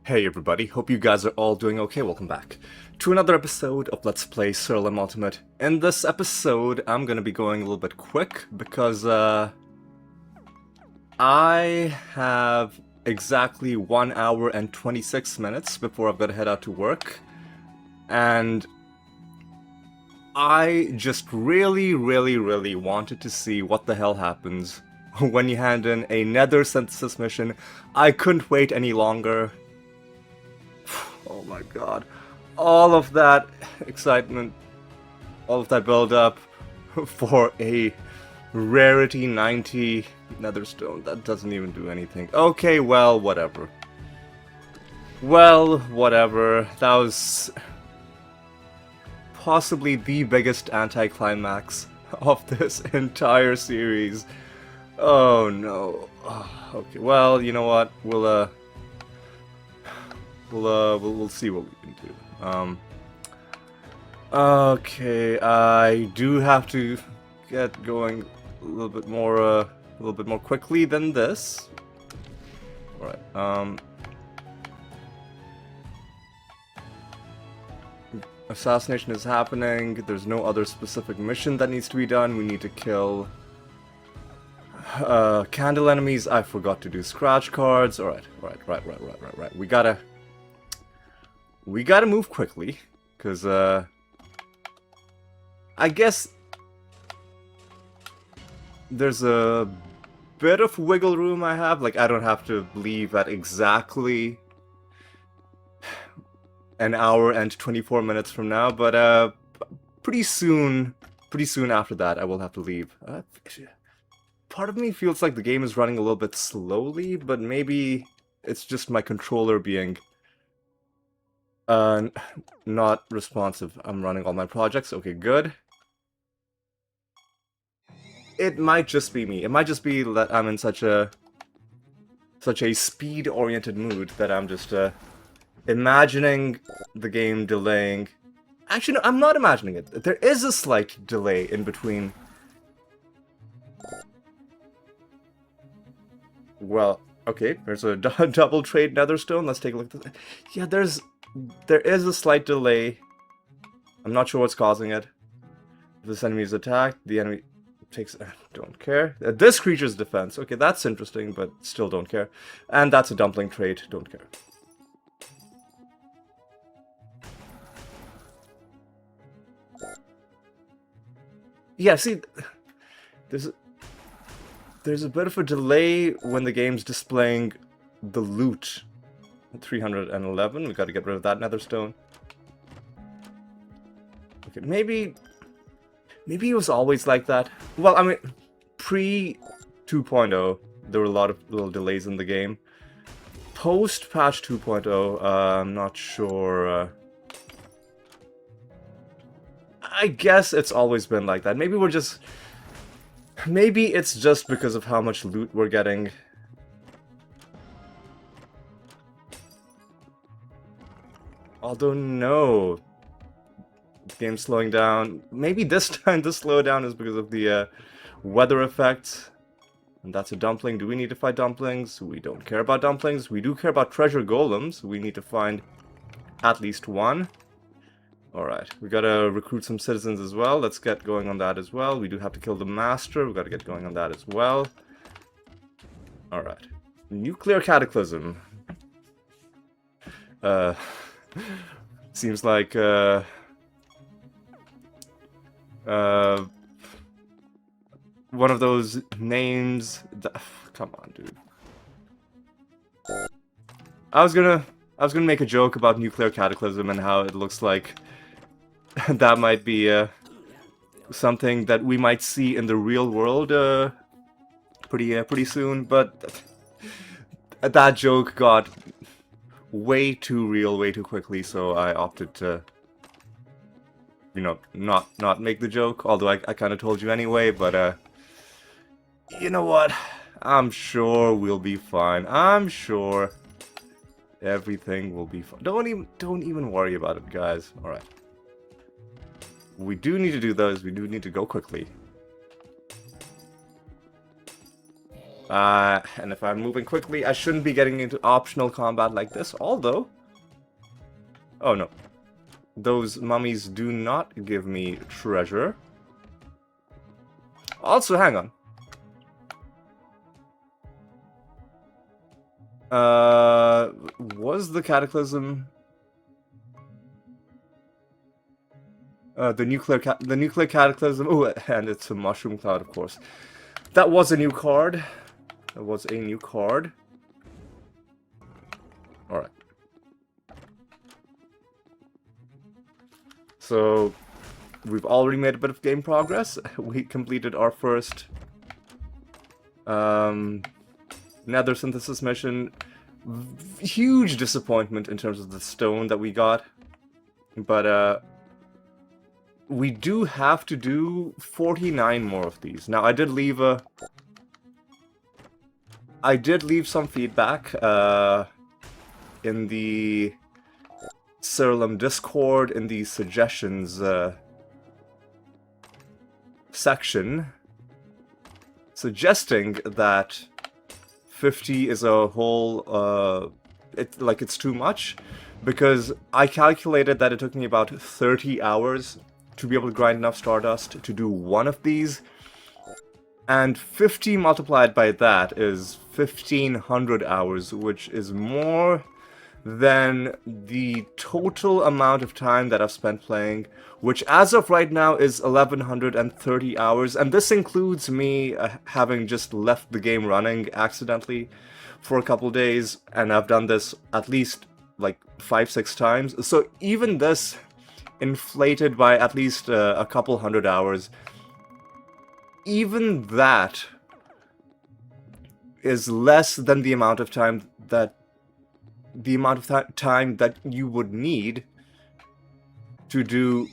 Hey everybody, hope you guys are all doing okay. Welcome back to another episode of Let's Play Siralim Ultimate. In this episode, I'm gonna be going a little bit quick because I have exactly 1 hour and 26 minutes before I've got to head out to work. And I just really wanted to see what the hell happens when you hand in a nether synthesis mission. I couldn't wait any longer. Oh my god. All of that excitement, all of that build up for a rarity 90 netherstone. That doesn't even do anything. Okay, well, whatever. Well, whatever. That was possibly the biggest anticlimax of this entire series. Oh no. Okay, well, you know what? We'll see what we can do. Okay, I do have to get going a little bit more quickly than this. All right. Assassination is happening. There's no other specific mission that needs to be done. We need to kill candle enemies. I forgot to do scratch cards. All right. We gotta move quickly, because, I guess there's a bit of wiggle room I have. Like, I don't have to leave at exactly an hour and 24 minutes from now, but, pretty soon after that, I will have to leave. Part of me feels like the game is running a little bit slowly, but maybe it's just my controller being not responsive. I'm running all my projects. Okay, good. It might just be me. It might just be that I'm in such a speed-oriented mood that I'm just imagining the game delaying. Actually, no, I'm not imagining it. There is a slight delay in between. Well, okay, there's a double trade netherstone. Let's take a look at that. Yeah, there is a slight delay. I'm not sure what's causing it. If this enemy is attacked, the enemy takes... don't care. This creature's defense. Okay, that's interesting, but still don't care. And that's a dumpling trade. Don't care. Yeah, see, there's a bit of a delay when the game's displaying the loot. 311, we gotta get rid of that netherstone. Okay, maybe it was always like that. Well, I mean, pre 2.0, there were a lot of little delays in the game. Post patch 2.0, I'm not sure. I guess it's always been like that. Maybe it's just because of how much loot we're getting. Although, no. The game's slowing down. Maybe this time the slowdown is because of the weather effect. And that's a dumpling. Do we need to fight dumplings? We don't care about dumplings. We do care about treasure golems. We need to find at least one. Alright, we gotta recruit some citizens as well. Let's get going on that as well. We do have to kill the master. We gotta get going on that as well. Alright. Nuclear cataclysm. Seems like, one of those names that, come on, dude. I was gonna make a joke about nuclear cataclysm and how it looks like that might be, something that we might see in the real world, pretty soon, but that joke got way too real way too quickly, so I opted to, you know, not make the joke, although I kind of told you anyway, but you know what? I'm sure we'll be fine. I'm sure everything will be fine. Don't even worry about it, guys. All right. We do need to do those. We do need to go quickly. And if I'm moving quickly, I shouldn't be getting into optional combat like this, although... Oh no. Those mummies do not give me treasure. Also, hang on. Was the Cataclysm... the nuclear Cataclysm... Oh, and it's a Mushroom Cloud, of course. That was a new card. That was a new card. Alright. So, we've already made a bit of game progress. We completed our first nether synthesis mission. Huge disappointment in terms of the stone that we got. But, we do have to do 49 more of these. Now, I did leave some feedback in the Siralim Discord, in the suggestions section, suggesting that 50 is a whole, it's too much, because I calculated that it took me about 30 hours to be able to grind enough Stardust to do one of these, and 50 multiplied by that is 1500 hours, which is more than the total amount of time that I've spent playing, which as of right now is 1130 hours, and this includes me having just left the game running accidentally for a couple days, and I've done this at least like 5-6 times, so even this inflated by at least a couple hundred hours, even that is less than the amount of time that you would need to do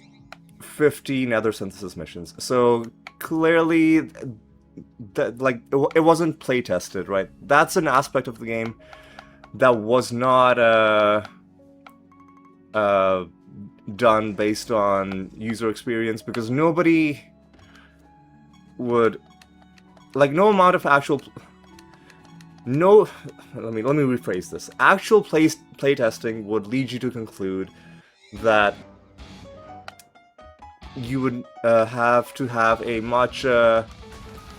50 nether synthesis missions. So clearly that, like, it wasn't play tested, right? That's an aspect of the game that was not done based on user experience, because nobody would, like, no amount of actual let me rephrase this. Actual play testing would lead you to conclude that you would have to have a much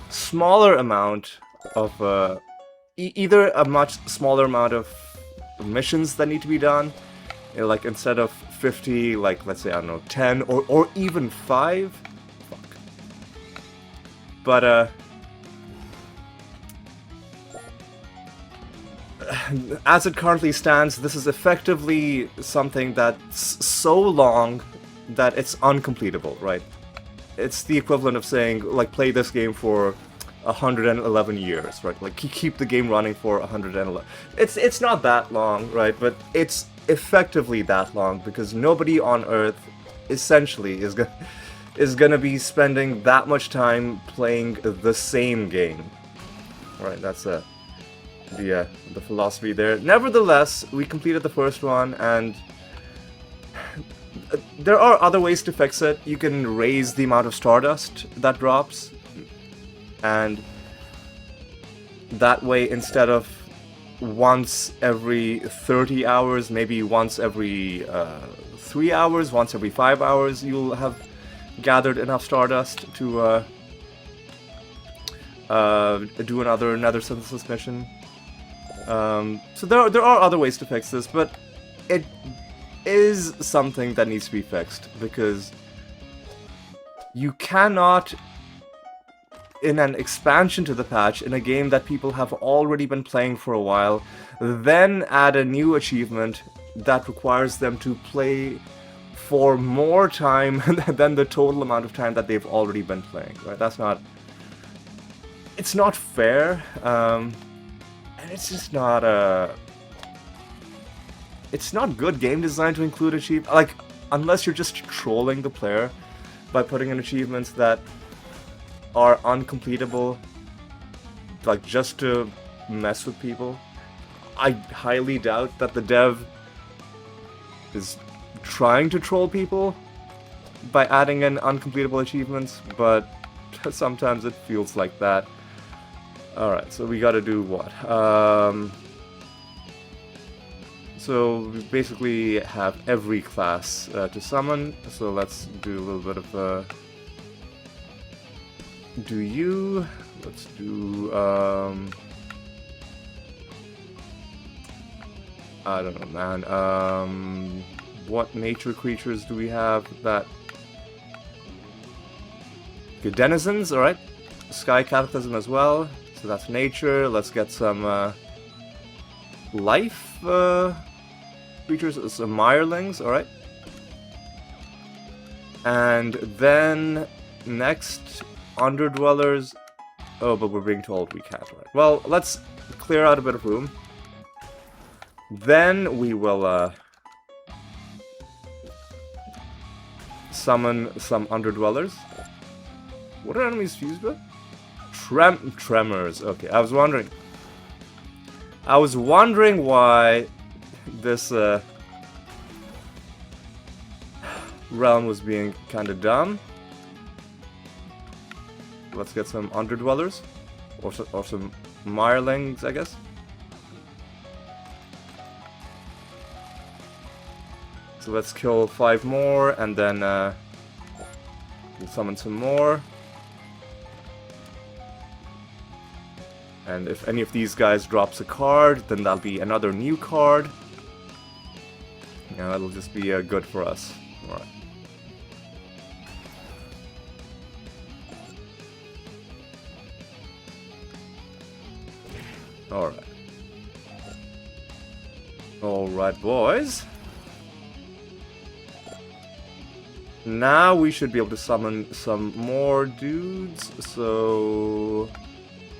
smaller amount of either a much smaller amount of missions that need to be done, like instead of 50, like, let's say, I don't know, 10 or even 5. Fuck. But as it currently stands, this is effectively something that's so long that it's uncompletable, right? It's the equivalent of saying, like, play this game for 111 years, right? Like, keep the game running for 111. It's not that long, right? But it's effectively that long, because nobody on Earth, essentially, is gonna be spending that much time playing the same game. Right, that's the philosophy there. Nevertheless, we completed the first one, and there are other ways to fix it. You can raise the amount of Stardust that drops, and that way, instead of once every 30 hours, maybe once every 3 hours, once every 5 hours, you'll have gathered enough Stardust to do another nether synthesis mission. So there are other ways to fix this, but it is something that needs to be fixed, because you cannot, in an expansion to the patch, in a game that people have already been playing for a while, then add a new achievement that requires them to play for more time than the total amount of time that they've already been playing, right? That's not... It's not fair, and it's just not it's not good game design to include achievements, like, unless you're just trolling the player by putting in achievements that are uncompletable, like, just to mess with people. I highly doubt that the dev is trying to troll people by adding in uncompletable achievements, but sometimes it feels like that. Alright, so we gotta do what? So we basically have every class to summon, so let's do a little bit of do you? Let's do I don't know, man. What nature creatures do we have that? Okay, denizens, alright. Sky Cataclysm as well. So that's nature. Let's get some life creatures, some mirelings, alright. And then next, underdwellers. Oh, but we're being told we can't, right? Well, let's clear out a bit of room. Then we will summon some underdwellers. What are enemies fused with? Tremors. Okay, I was wondering why this realm was being kind of dumb. Let's get some underdwellers, or some mirelings, I guess. So let's kill 5 more, and then we'll summon some more. And if any of these guys drops a card, then that'll be another new card. Yeah, that'll just be good for us. Alright. Alright. Alright, boys. Now we should be able to summon some more dudes, so...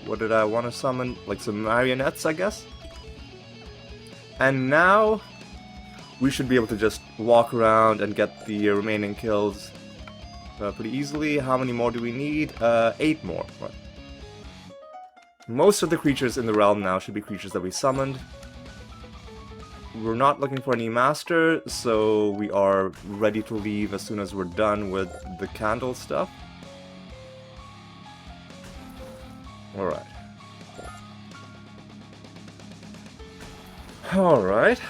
What did I want to summon? Like some marionettes, I guess? And now we should be able to just walk around and get the remaining kills pretty easily. How many more do we need? 8 more. Right. Most of the creatures in the realm now should be creatures that we summoned. We're not looking for any master, so we are ready to leave as soon as we're done with the candle stuff. Alright. Alright.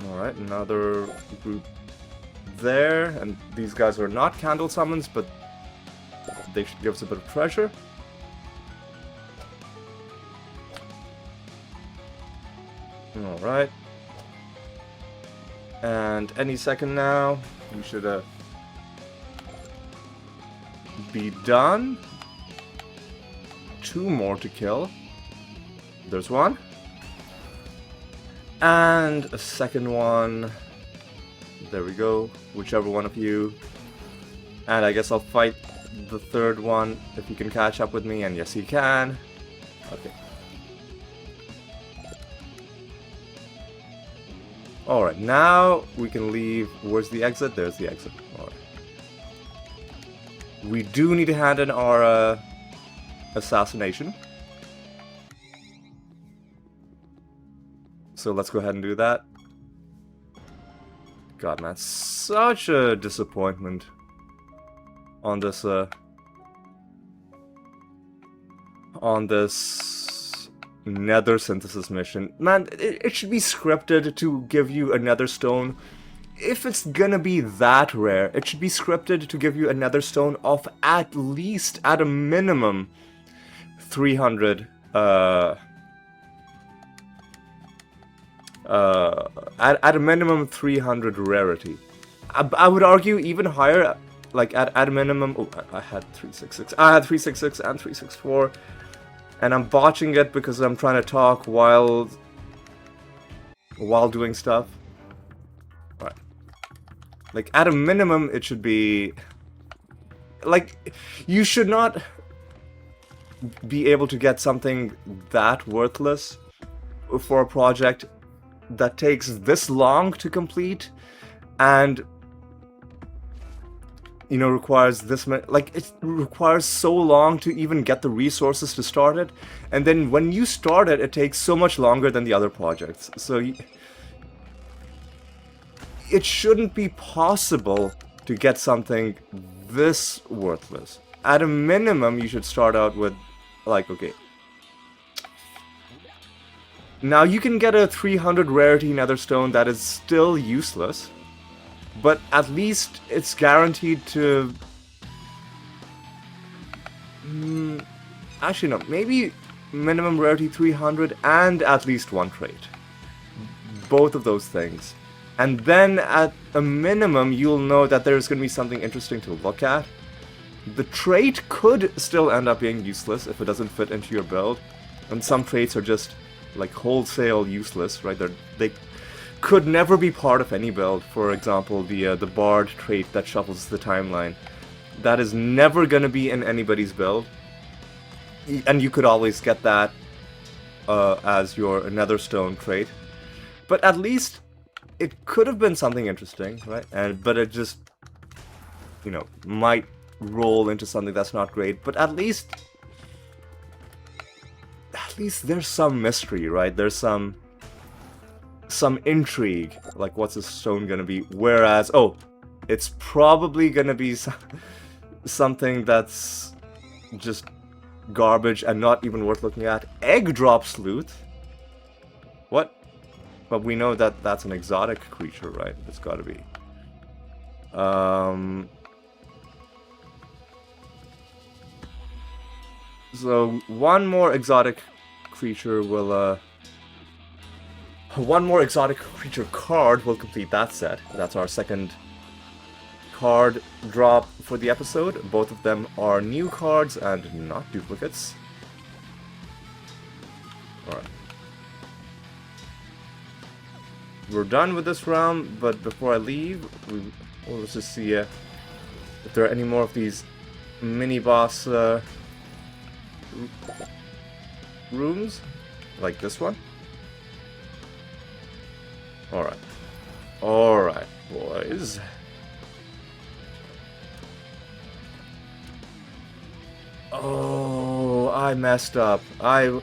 Alright, another group there, and these guys are not candle summons, but they should give us a bit of treasure. Alright. And any second now, we should be done. 2 more to kill. There's one. And a second one. There we go. Whichever one of you. And I guess I'll fight the third one if he can catch up with me. And yes, he can. Okay. Alright, now we can leave. Where's the exit? There's the exit. Alright. We do need to hand in our assassination. So let's go ahead and do that. God, man, such a disappointment on this nether synthesis mission. Man, it should be scripted to give you a nether stone. If it's gonna be that rare, it should be scripted to give you a nether stone of at least, at a minimum, 300, at a minimum 300 rarity. I would argue even higher, like at a minimum. Oh, I had 366. I had 366 and 364, and I'm botching it because I'm trying to talk while doing stuff. Right. Like at a minimum, it should be like you should not be able to get something that worthless for a project that takes this long to complete and, you know, requires this much, like, it requires so long to even get the resources to start it, and then when you start it, it takes so much longer than the other projects. So it shouldn't be possible to get something this worthless. At a minimum, you should start out with, like, okay. Now, you can get a 300 rarity netherstone that is still useless, but at least it's guaranteed to... actually, no, maybe minimum rarity 300 and at least one trait. Both of those things. And then, at a minimum, you'll know that there's going to be something interesting to look at. The trait could still end up being useless if it doesn't fit into your build. And some traits are just, like, wholesale useless, right? They could never be part of any build. For example, the Bard trait that shuffles the timeline. That is never going to be in anybody's build. And you could always get that as your Netherstone trait. But at least it could have been something interesting, right? But it just, you know, might roll into something that's not great. But at least there's some mystery, right? There's some intrigue. Like, what's this stone gonna be? Whereas, oh, it's probably gonna be something that's just garbage and not even worth looking at. Egg drop sleuth? What? But we know that that's an exotic creature, right? It's gotta be. So, one more exotic creature will, one more exotic creature card will complete that set. That's our second card drop for the episode. Both of them are new cards and not duplicates. Alright. We're done with this round, but before I leave, let's just see if there are any more of these mini-boss rooms, like this one. Alright. Alright, boys. Oh, I messed up. I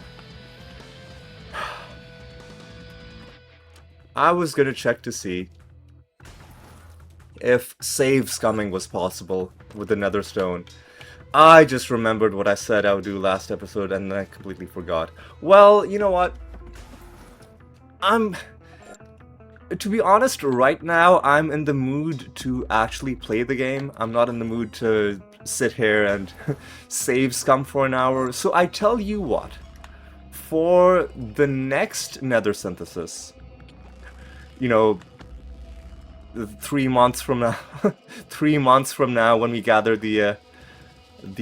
was gonna check to see if save scumming was possible with the Netherstone. I just remembered what I said I would do last episode and I completely forgot. Well, you know what? To be honest, right now, I'm in the mood to actually play the game. I'm not in the mood to sit here and save scum for an hour. So I tell you what, for the next Nether Synthesis, you know, 3 months from now, 3 months from now when we gather the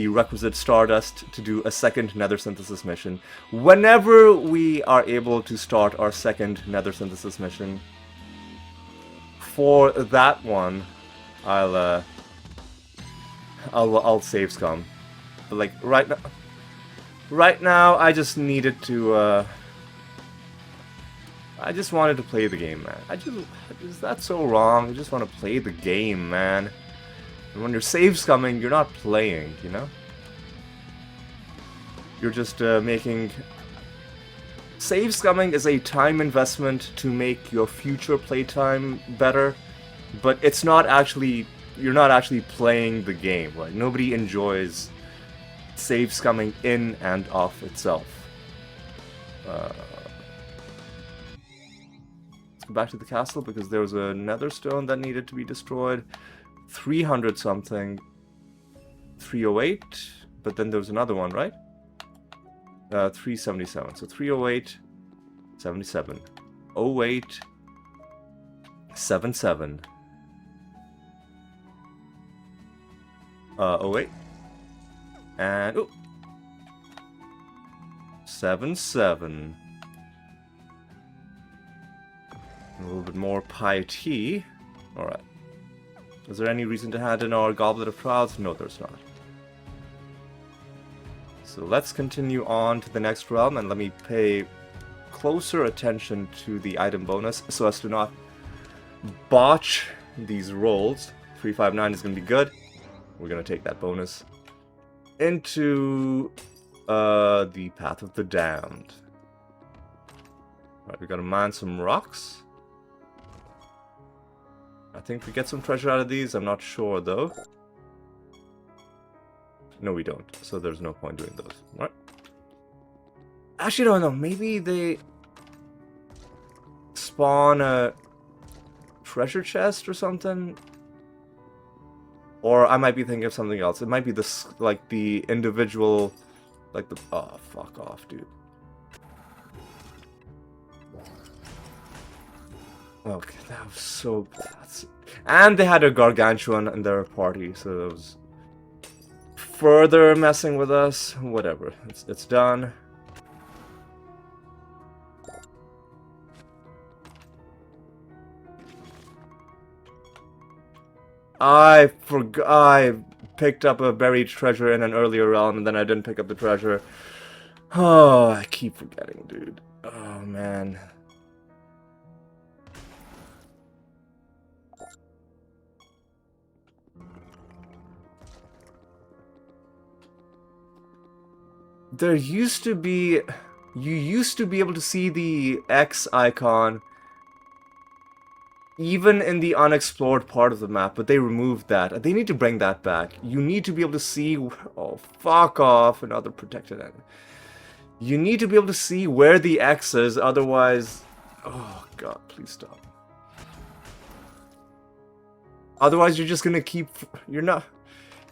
requisite Stardust to do a second Nether Synthesis mission, whenever we are able to start our second Nether Synthesis mission, for that one, I'll save scum. But like right now, I just needed to. I just wanted to play the game, man. Is that so wrong? I just want to play the game, man. And when you're save scumming, you're not playing, you know? You're just making... Save scumming is a time investment to make your future playtime better, but it's not actually... You're not actually playing the game, right? Nobody enjoys save scumming in and of itself. Let's go back to the castle because there was a netherstone that needed to be destroyed. 300 something. 308, but then there was another one, right? 377. So 308, 77, 08, 77. 08. And, oh, 77. A little bit more piety. Alright. Is there any reason to hand in our Goblet of Trials? No, there's not. So let's continue on to the next realm, and let me pay closer attention to the item bonus so as to not botch these rolls. 359 is going to be good. We're going to take that bonus into the Path of the Damned. Alright, we got to mine some rocks. I think we get some treasure out of these. I'm not sure, though. No, we don't. So there's no point doing those. Alright. Actually, I don't know. Maybe they spawn a treasure chest or something? Or I might be thinking of something else. It might be this, like, the individual... Like the... Oh, fuck off, dude. Okay, that was so... And they had a gargantuan in their party, so it was... Further messing with us. Whatever. It's done. I forgot. I picked up a buried treasure in an earlier realm, and then I didn't pick up the treasure. Oh, I keep forgetting, dude. Oh, man. There used to be... You used to be able to see the X icon even in the unexplored part of the map, but they removed that. They need to bring that back. You need to be able to see... Oh, fuck off. Another protected enemy. You need to be able to see where the X is, otherwise... Oh, God, please stop. Otherwise, you're just gonna keep... You're not...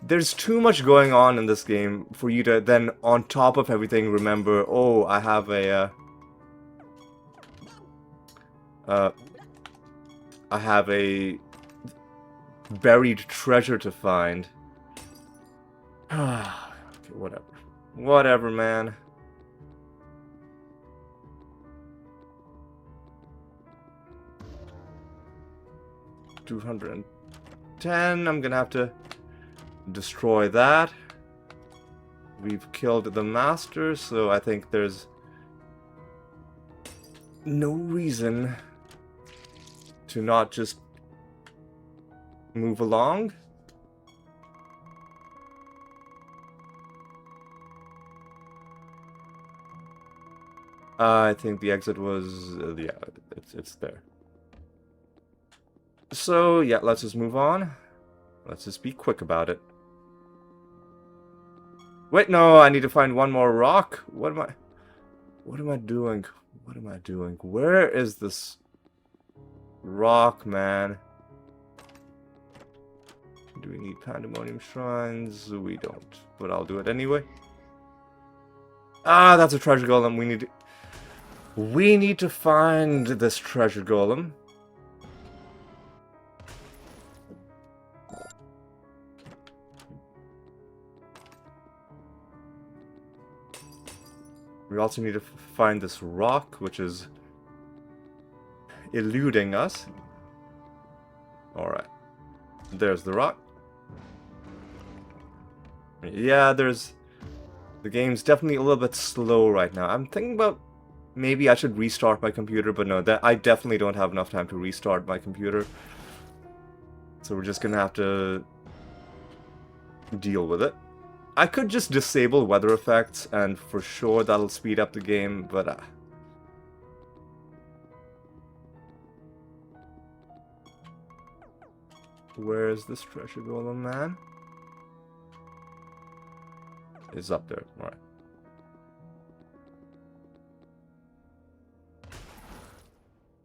There's too much going on in this game for you to then, on top of everything, remember, oh, I have a... I have a buried treasure to find. Okay, whatever. Whatever, man. $210. I'm gonna have to destroy that. We've killed the master, so I think there's no reason to not just move along. I think the exit was... yeah, it's there. So, yeah, let's just move on. Let's just be quick about it. Wait, no, I need to find one more rock. What am I doing? What am I doing? Where is this rock, man? Do we need pandemonium shrines? We don't, but I'll do it anyway. Ah, that's a treasure golem. We need to find this treasure golem. We also need to find this rock, which is eluding us. Alright. There's the rock. Yeah, the game's definitely a little bit slow right now. I'm thinking about maybe I should restart my computer, but no, I definitely don't have enough time to restart my computer. So we're just gonna have to deal with it. I could just disable weather effects, and for sure that'll speed up the game, but... Where's this treasure golem, man? It's up there, alright.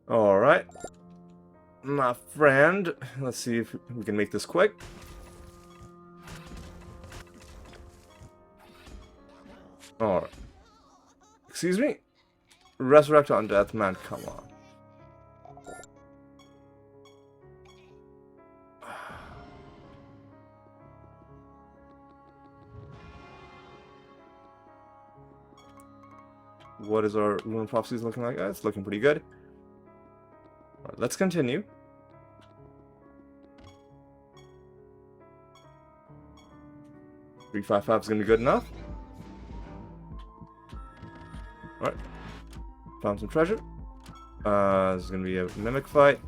Alright. My friend, let's see if we can make this quick. Alright. Excuse me? Resurrect on death, man, come on. What is our Rune of Prophecies looking like? It's looking pretty good. Alright, let's continue. $355 is gonna be good enough. Alright. Found some treasure. This is gonna be a mimic fight.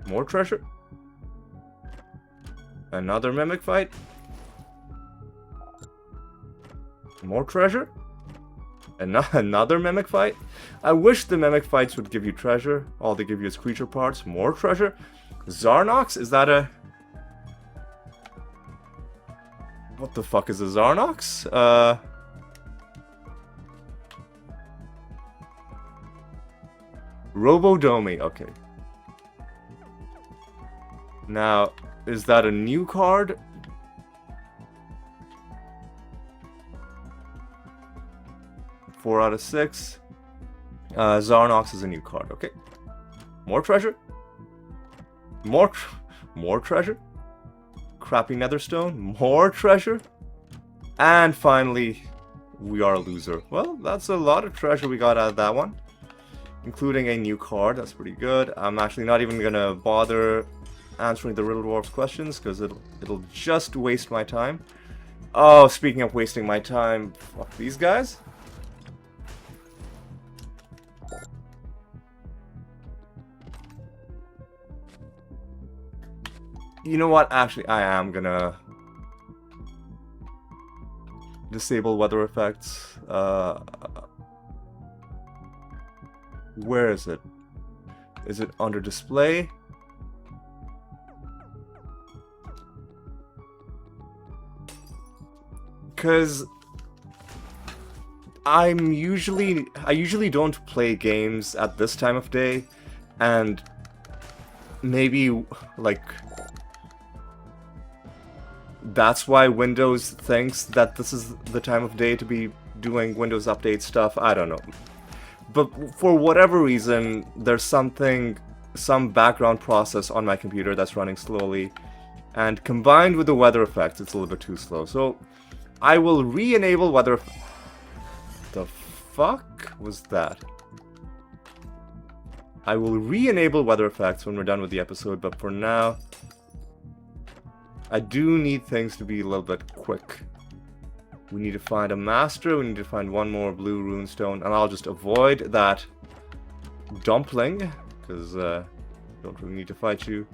More treasure. Another mimic fight. More treasure. Another mimic fight? I wish the mimic fights would give you treasure. All they give you is creature parts. More treasure? Zarnox? Is that a... What the fuck is a Zarnox? Robodomi, okay. Now, is that a new card? Four out of 6. Zarnox is a new card, okay. More treasure? More treasure? Crappy netherstone? More treasure? And finally, we are a loser. Well, that's a lot of treasure we got out of that one. Including a new card, that's pretty good. I'm actually not even gonna bother answering the Riddle Dwarf's questions, because it'll just waste my time. Oh, speaking of wasting my time, fuck these guys. You know what? Actually, I am gonna disable weather effects. Where is it? Is it under display? Because I usually don't play games at this time of day, and maybe like that's why Windows thinks that this is the time of day to be doing Windows Update stuff. I don't know. But for whatever reason, there's some background process on my computer that's running slowly, and combined with the weather effects, it's a little bit too slow. So I will re-enable weather. The fuck was that? I will re-enable weather effects when we're done with the episode, but for now, I do need things to be a little bit quick. We need to find a master, we need to find one more blue runestone, and I'll just avoid that dumpling, because don't really need to fight you.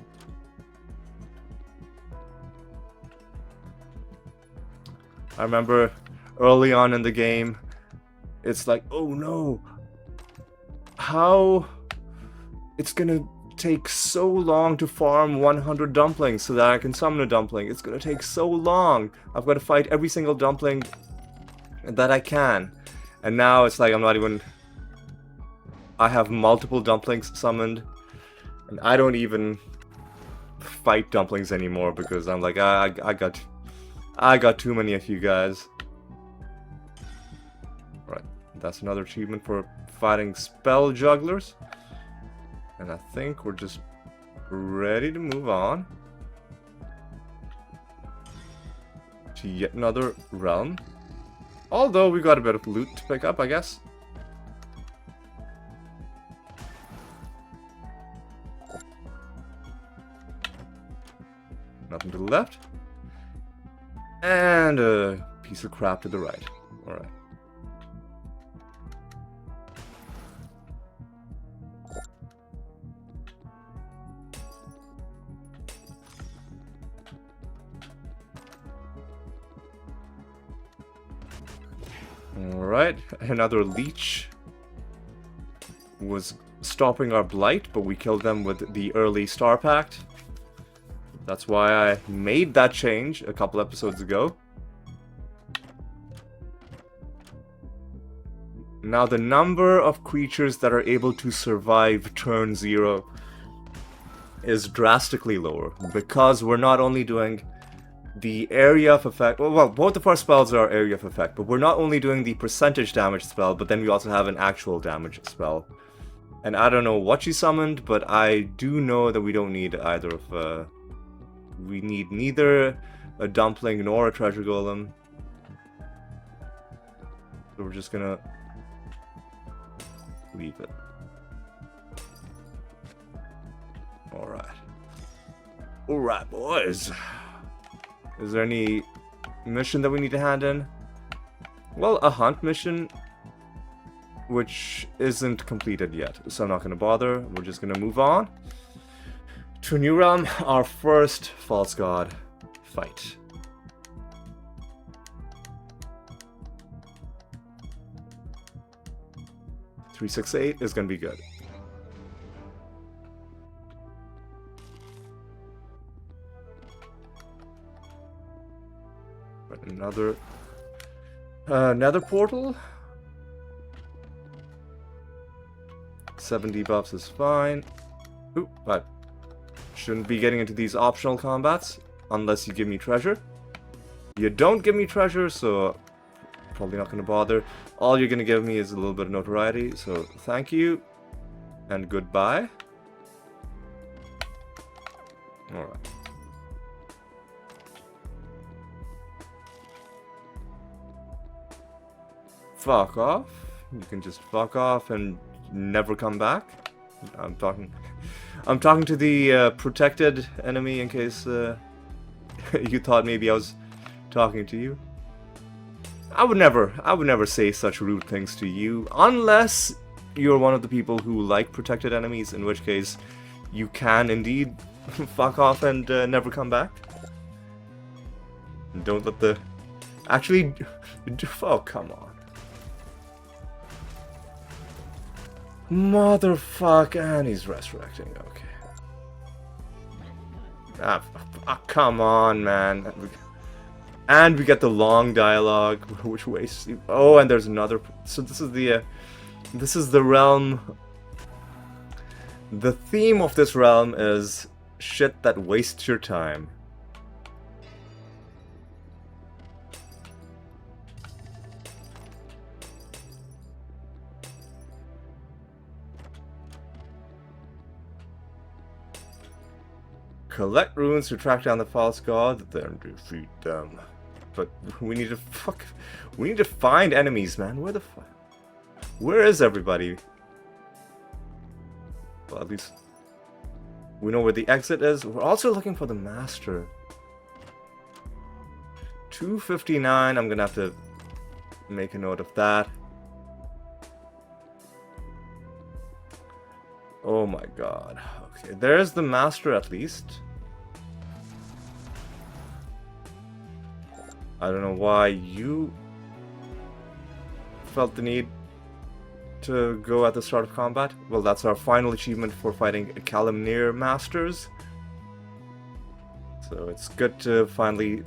I remember early on in the game, it's like, oh no, how it's gonna take so long to farm 100 dumplings so that I can summon a dumpling. It's gonna take so long. I've got to fight every single dumpling that I can. And now it's like I'm not even... I have multiple dumplings summoned, and I don't even fight dumplings anymore because I'm like, I got too many of you guys. Right, that's another achievement for fighting spell jugglers. And I think we're just ready to move on to yet another realm. Although we got a bit of loot to pick up, I guess. Nothing to the left. And a piece of crap to the right. Alright. Alright, another leech was stopping our blight, but we killed them with the early Star Pact. That's why I made that change a couple episodes ago. Now the number of creatures that are able to survive turn 0 is drastically lower, because we're not only doing the area of effect, well, both of our spells are area of effect, but we're not only doing the percentage damage spell, but then we also have an actual damage spell. And I don't know what she summoned, but I do know that we don't need either of, we need neither a dumpling nor a treasure golem. So we're just gonna leave it. Alright. Alright, boys. Is there any mission that we need to hand in? Well, a hunt mission, which isn't completed yet, so I'm not going to bother. We're just going to move on to a new realm, our first false god fight. 368 is gonna be good. But another nether portal. 7 debuffs is fine. Oop, but shouldn't be getting into these optional combats unless you give me treasure. You don't give me treasure, so probably not gonna bother. All you're gonna give me is a little bit of notoriety, so thank you and goodbye. Alright. Fuck off. You can just fuck off and never come back. I'm talking to the protected enemy in case you thought maybe I was talking to you. I would never say such rude things to you unless you're one of the people who like protected enemies, in which case you can indeed fuck off and never come back. Don't let the... Actually... Oh, come on. Motherfuck, and he's resurrecting, okay. Come on, man. And we get the long dialogue, which wastes... Oh, and there's another... So this is the realm... The theme of this realm is shit that wastes your time. Collect runes to track down the false god, then defeat them. But we need to find enemies, man. Where the fuck? Where is everybody? Well, at least we know where the exit is. We're also looking for the master. 259. I'm gonna have to make a note of that. Oh my god. Okay, there's the master at least. I don't know why you felt the need to go at the start of combat. Well, that's our final achievement for fighting Kalimnir Masters. So it's good to finally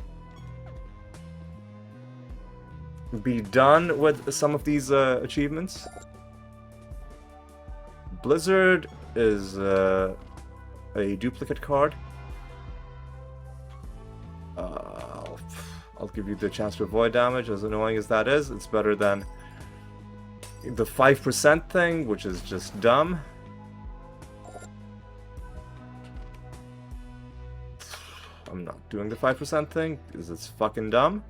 be done with some of these achievements. Blizzard is a duplicate card. I'll give you the chance to avoid damage, as annoying as that is. It's better than the 5% thing, which is just dumb. I'm not doing the 5% thing, because it's fucking dumb.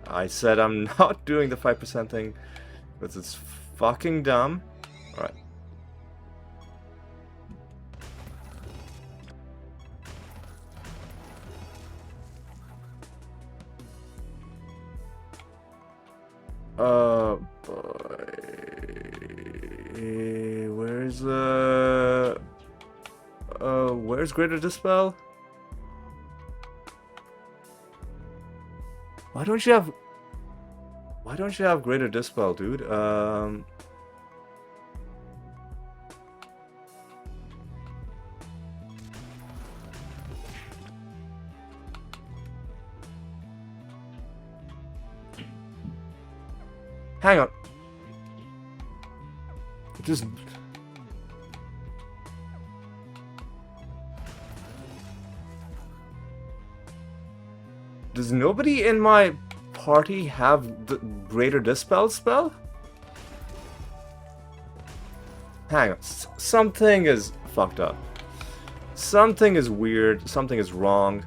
I said I'm not doing the 5% thing, because it's fucking dumb. Alright. Boy. Where's Greater Dispel? Why don't you have Greater Dispel, dude? Hang on. Just... Does nobody in my party have the Greater Dispel spell? Hang on. Something is fucked up. Something is weird. Something is wrong.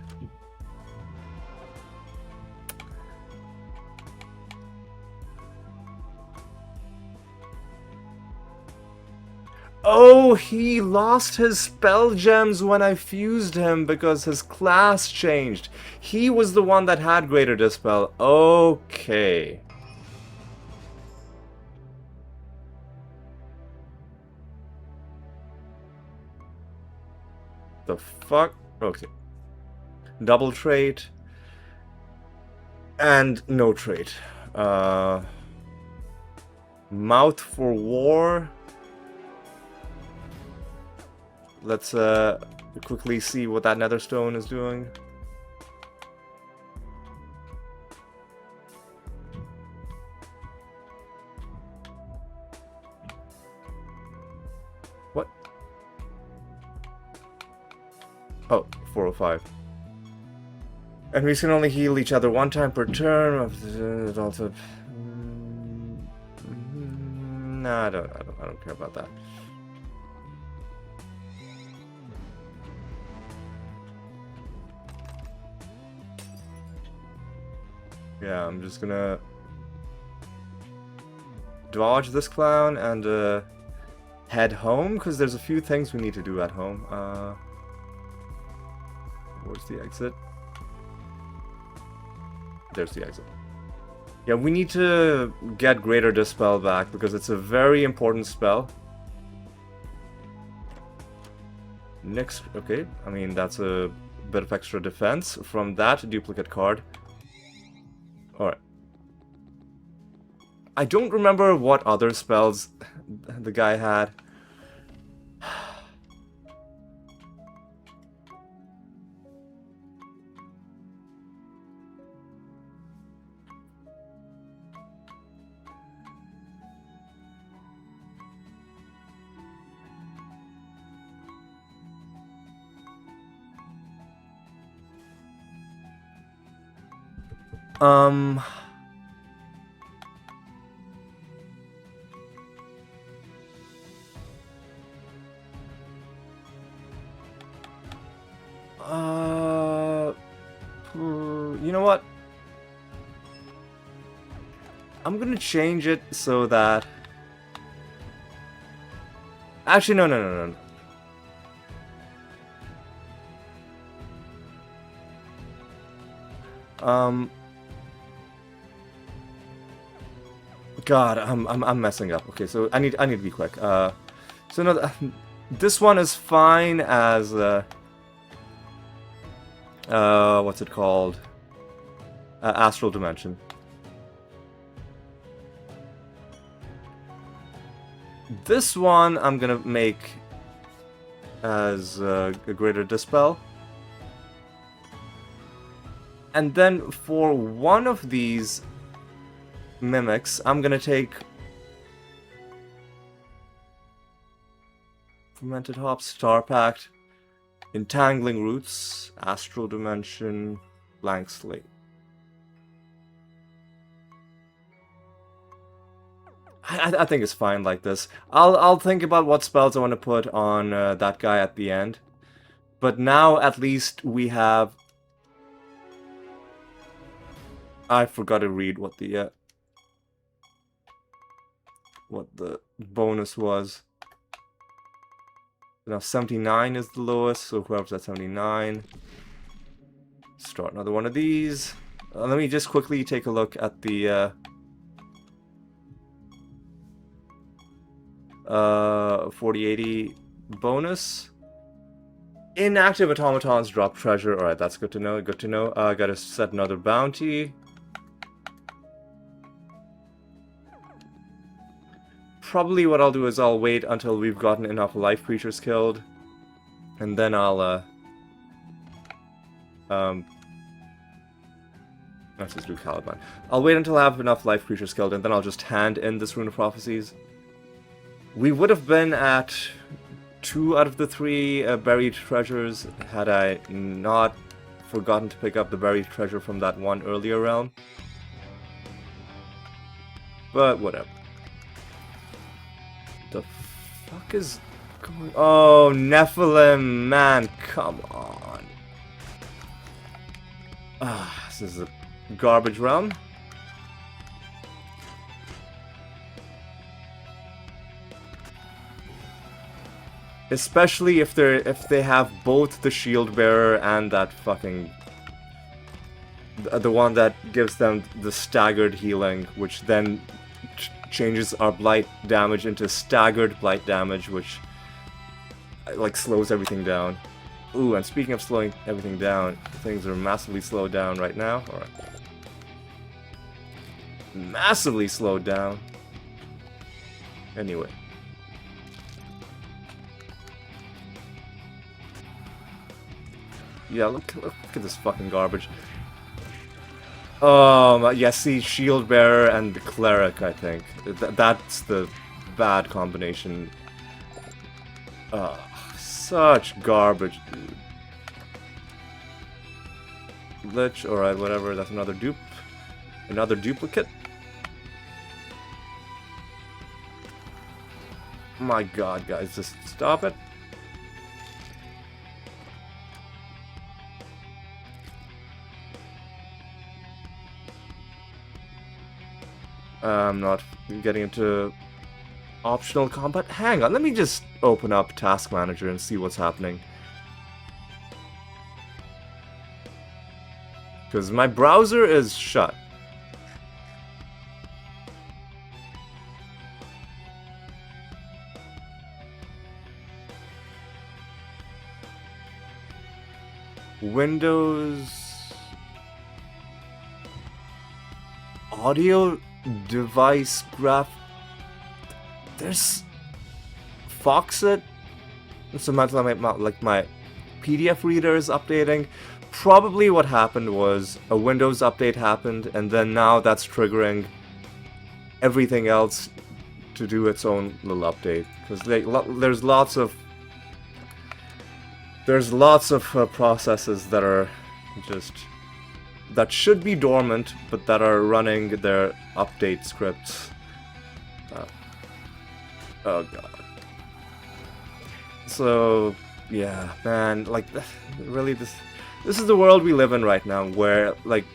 Oh, he lost his spell gems when I fused him because his class changed. He was the one that had Greater Dispel. Okay. The fuck? Okay. Double trait. And no trait. Mouth for war. Let's quickly see what that nether stone is doing. What? Oh, 405. Enemies can only heal each other one time per turn. It also... Nah, I don't care about that. Yeah, I'm just gonna dodge this clown and head home, because there's a few things we need to do at home. Where's the exit? There's the exit. Yeah, we need to get Greater Dispel back, because it's a very important spell. Next, okay, I mean, that's a bit of extra defense from that duplicate card. Alright. I don't remember what other spells the guy had. You know what? I'm gonna change it so that... Actually, no. God, I'm messing up. Okay, so I need to be quick. So no, this one is fine as what's it called? Astral Dimension. This one I'm gonna make as a Greater Dispel. And then for one of these mimics, I'm gonna take Fermented Hops, Star Pact, Entangling Roots, Astral Dimension, Blank Slate. I think it's fine like this. I'll think about what spells I want to put on that guy at the end. But now at least we have... I forgot to read what the bonus was. Now 79 is the lowest, so whoever's at 79. Start another one of these. Let me just quickly take a look at the 4080 bonus. Inactive automatons drop treasure. Alright, that's good to know. Good to know. Gotta set another bounty. Probably what I'll do is I'll wait until we've gotten enough life creatures killed. And then I'll let's just do Caliban. I'll wait until I have enough life creatures killed, and then I'll just hand in this Rune of Prophecies. We would have been at 2 out of the 3 buried treasures had I not forgotten to pick up the buried treasure from that one earlier realm. But whatever. The fuck is going... Oh, Nephilim, man, come on. This is a garbage realm. Especially if they have both the shield bearer and that fucking the one that gives them the staggered healing, which then changes our blight damage into staggered blight damage, which like slows everything down. Ooh, and speaking of slowing everything down, things are massively slowed down right now. Alright. massively slowed down. Anyway. Yeah, look at this fucking garbage. Yeah, see, Shield Bearer and the Cleric, I think. That's the bad combination. Such garbage, dude. Lich, alright, whatever, that's another dupe. Another duplicate. My god, guys, just stop it. I'm not getting into optional combat. Hang on, let me just open up Task Manager and see what's happening. Because my browser is shut. Windows... Audio device graph... There's... Foxit? So my PDF reader is updating. Probably what happened was a Windows update happened, and then now that's triggering everything else to do its own little update. Because there's lots of processes that are just that should be dormant, but that are running their update scripts. Oh god. So yeah, man, like really this is the world we live in right now, where like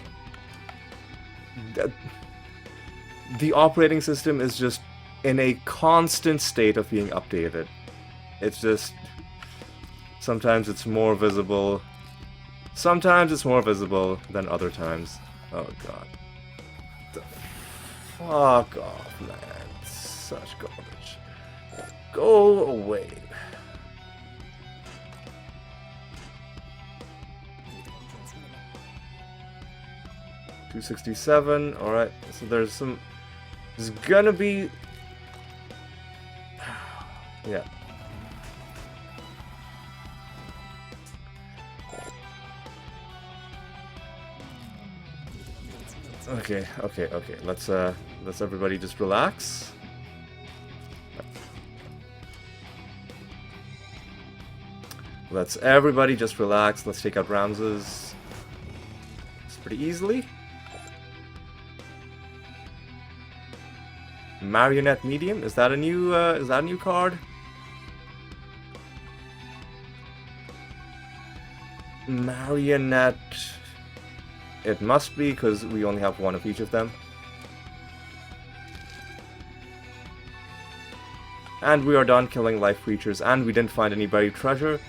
the operating system is just in a constant state of being updated. It's just sometimes it's more visible. Sometimes it's more visible than other times. Oh god. The fuck off, man. Such garbage. Go away. $267. Alright, so there's gonna be... yeah. Okay. Let's everybody just relax. Let's everybody just relax. Let's take out Ramses. It's pretty easily. Marionette Medium, is that a new card? Marionette, it must be, because we only have one of each of them. And we are done killing life creatures, and we didn't find any buried treasure.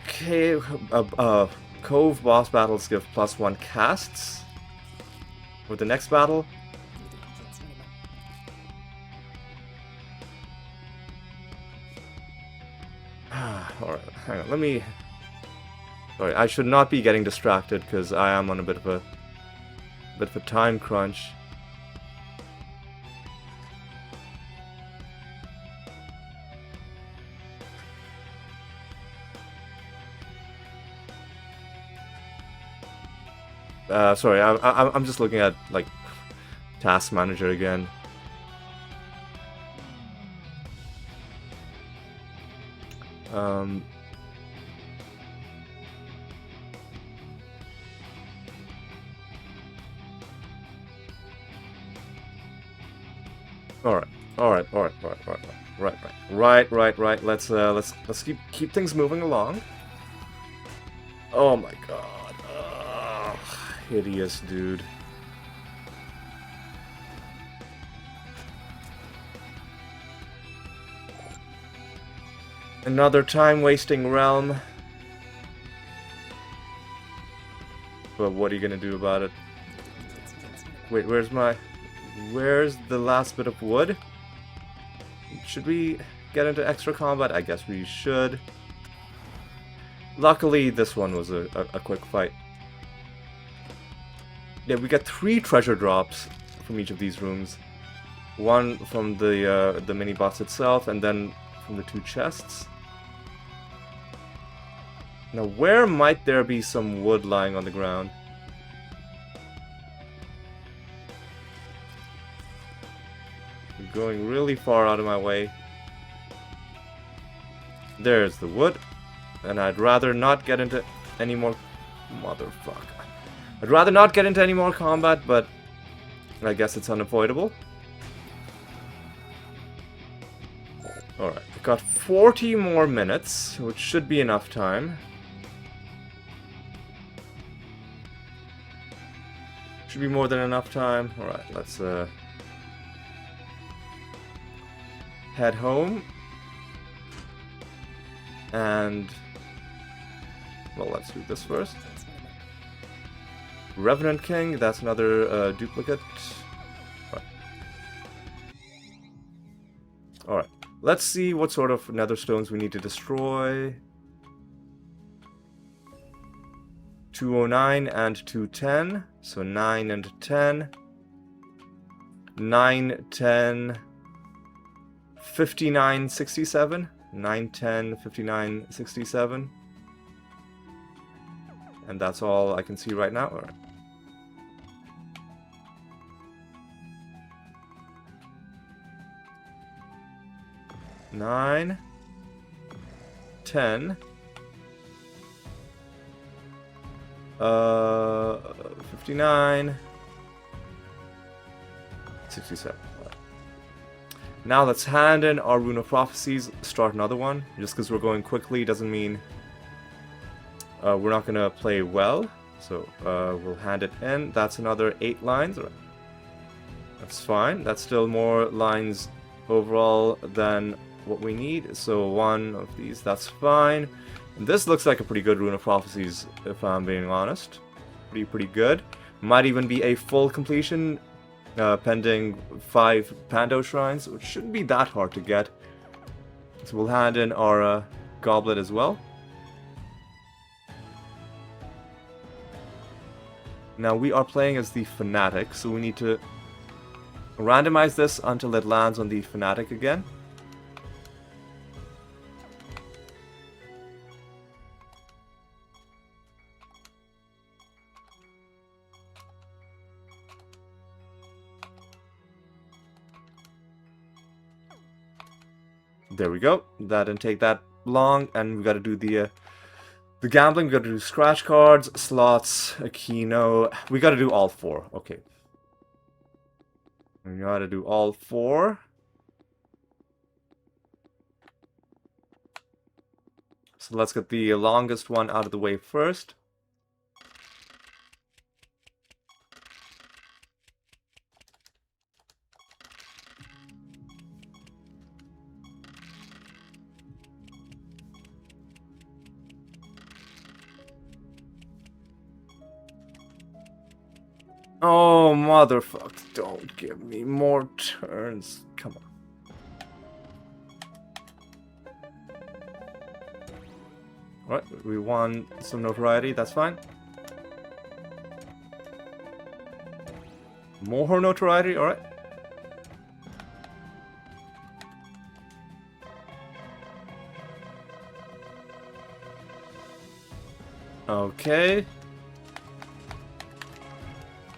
Okay, Cove boss battles give +1 casts. With the next battle. Alright, hang on, let me... Sorry, I should not be getting distracted because I am on a bit of a time crunch. Sorry, I'm just looking at, like, Task Manager again. Right. Let's keep things moving along. Oh my god. Hideous, dude. Another time-wasting realm. But what are you gonna do about it? Wait, where's the last bit of wood? Should we get into extra combat? I guess we should. Luckily, this one was a quick fight. Yeah, we get 3 treasure drops from each of these rooms. One from the mini boss itself, and then from the 2 chests. Now, where might there be some wood lying on the ground? I'm going really far out of my way. There's the wood. And I'd rather not get into any more... Motherfucker. I'd rather not get into any more combat, but I guess it's unavoidable. Alright, we've got 40 more minutes, which should be enough time. Should be more than enough time. Alright, let's head home. And... well, let's do this first. Revenant King, that's another duplicate. Alright, let's see what sort of nether stones we need to destroy. 209 and 210, so 9 and 10. 9, 10, 59, 67. 9, 10, 59, 67. And that's all I can see right now. All right. Nine, 10, 59, 67. Right. Now let's hand in our Rune of Prophecies, start another one. Just because we're going quickly doesn't mean we're not going to play well. So we'll hand it in. That's another 8 lines. Right. That's fine. That's still more lines overall than what we need. So 1 of these, that's fine. And this looks like a pretty good Rune of Prophecies, if I'm being honest. Pretty good. Might even be a full completion, pending 5 Pando Shrines, which shouldn't be that hard to get. So we'll hand in our goblet as well. Now we are playing as the Fanatic, so we need to randomize this until it lands on the Fanatic again. There we go. That didn't take that long, and we got to do the gambling. We got to do scratch cards, slots, a keno. We got to do all 4. Okay. We got to do all 4. So let's get the longest one out of the way first. Oh, motherfucker. Don't give me more turns. Come on. Alright, we won some notoriety. That's fine. More notoriety. Alright. Okay.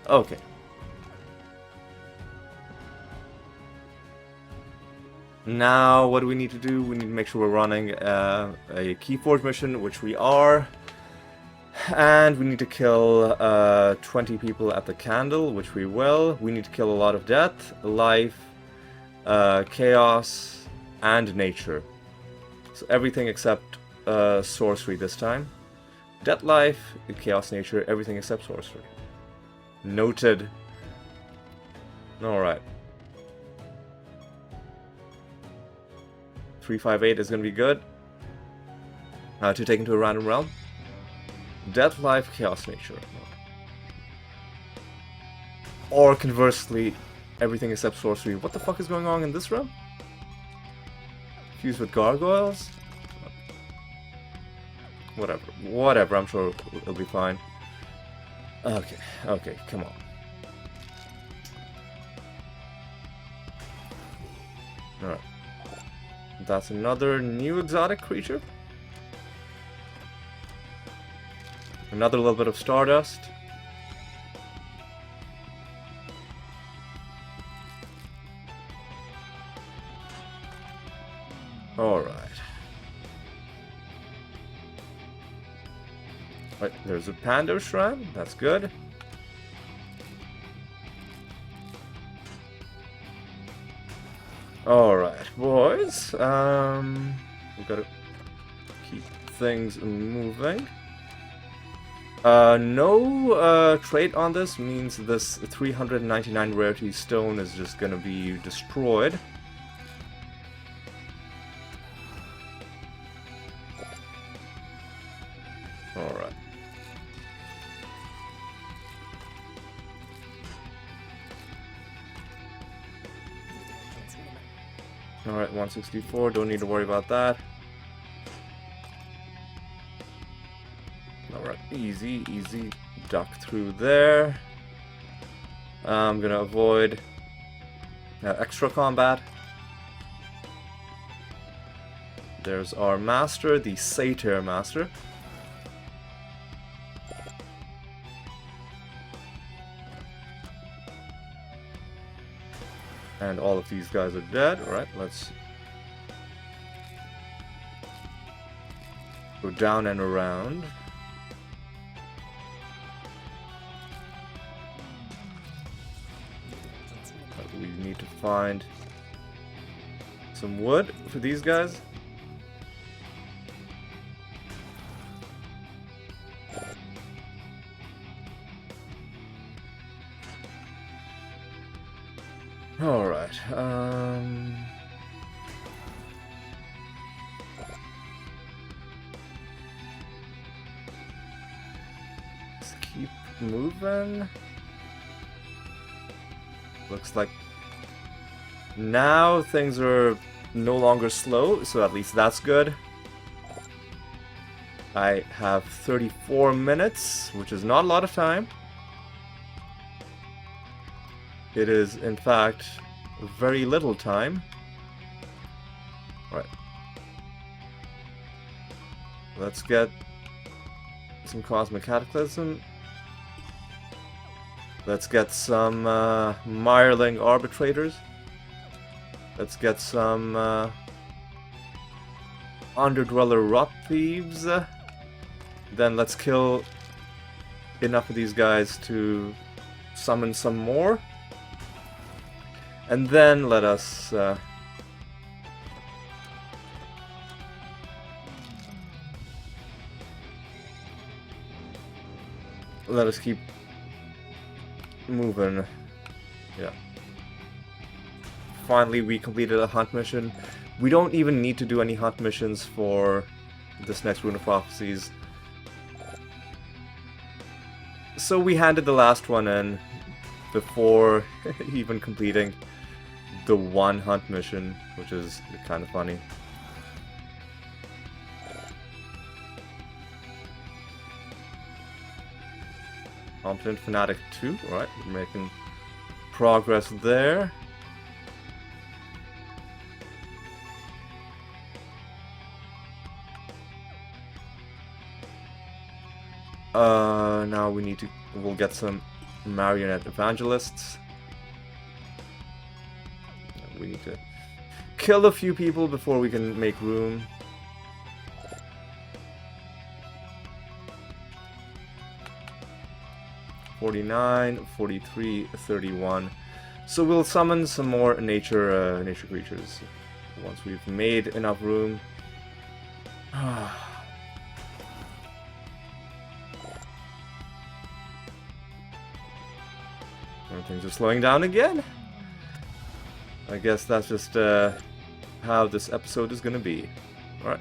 Okay. Now, what do we need to do? We need to make sure we're running a Keyforge mission, which we are. And we need to kill 20 people at the candle, which we will. We need to kill a lot of death, life, chaos, and nature. So everything except sorcery this time. Death, life, chaos, nature, everything except sorcery. Noted. Alright. 358 is going to be good. To take into a random realm. Death, life, chaos, nature. Or conversely, everything except sorcery. What the fuck is going on in this realm? Fused with gargoyles? Whatever, I'm sure it'll be fine. Okay, come on. That's another new exotic creature. Another little bit of Stardust. Alright. Right, there's a Panda Shrine. That's good. Alright, boys. We've got to keep things moving. No trait on this means this 399 rarity stone is just gonna be destroyed. Alright. Alright, 164, don't need to worry about that. Alright, easy duck through there. I'm gonna avoid extra combat. There's our master, the Satyr Master. And all of these guys are dead. Alright, let's go down and around. We need to find some wood for these guys. Alright, let's keep moving. Looks like now things are no longer slow, so at least that's good. I have 34 minutes, which is not a lot of time. It is, in fact, very little time. Right. Let's get some Cosmic Cataclysm. Let's get some Mirling Arbitrators. Let's get some Underdweller Rot Thieves. Then let's kill enough of these guys to summon some more. And then let us keep moving. Yeah. Finally, we completed a hunt mission. We don't even need to do any hunt missions for this next Rune of Prophecies. So we handed the last one in before even completing the one hunt mission, which is kind of funny. Competent Fanatic 2, alright, we're making progress there. Now we'll get some Marionette Evangelists. We need to kill a few people before we can make room. (49, 43, 31). So we'll summon some more nature creatures once we've made enough room. Things are slowing down again. I guess that's just how this episode is gonna be. Alright.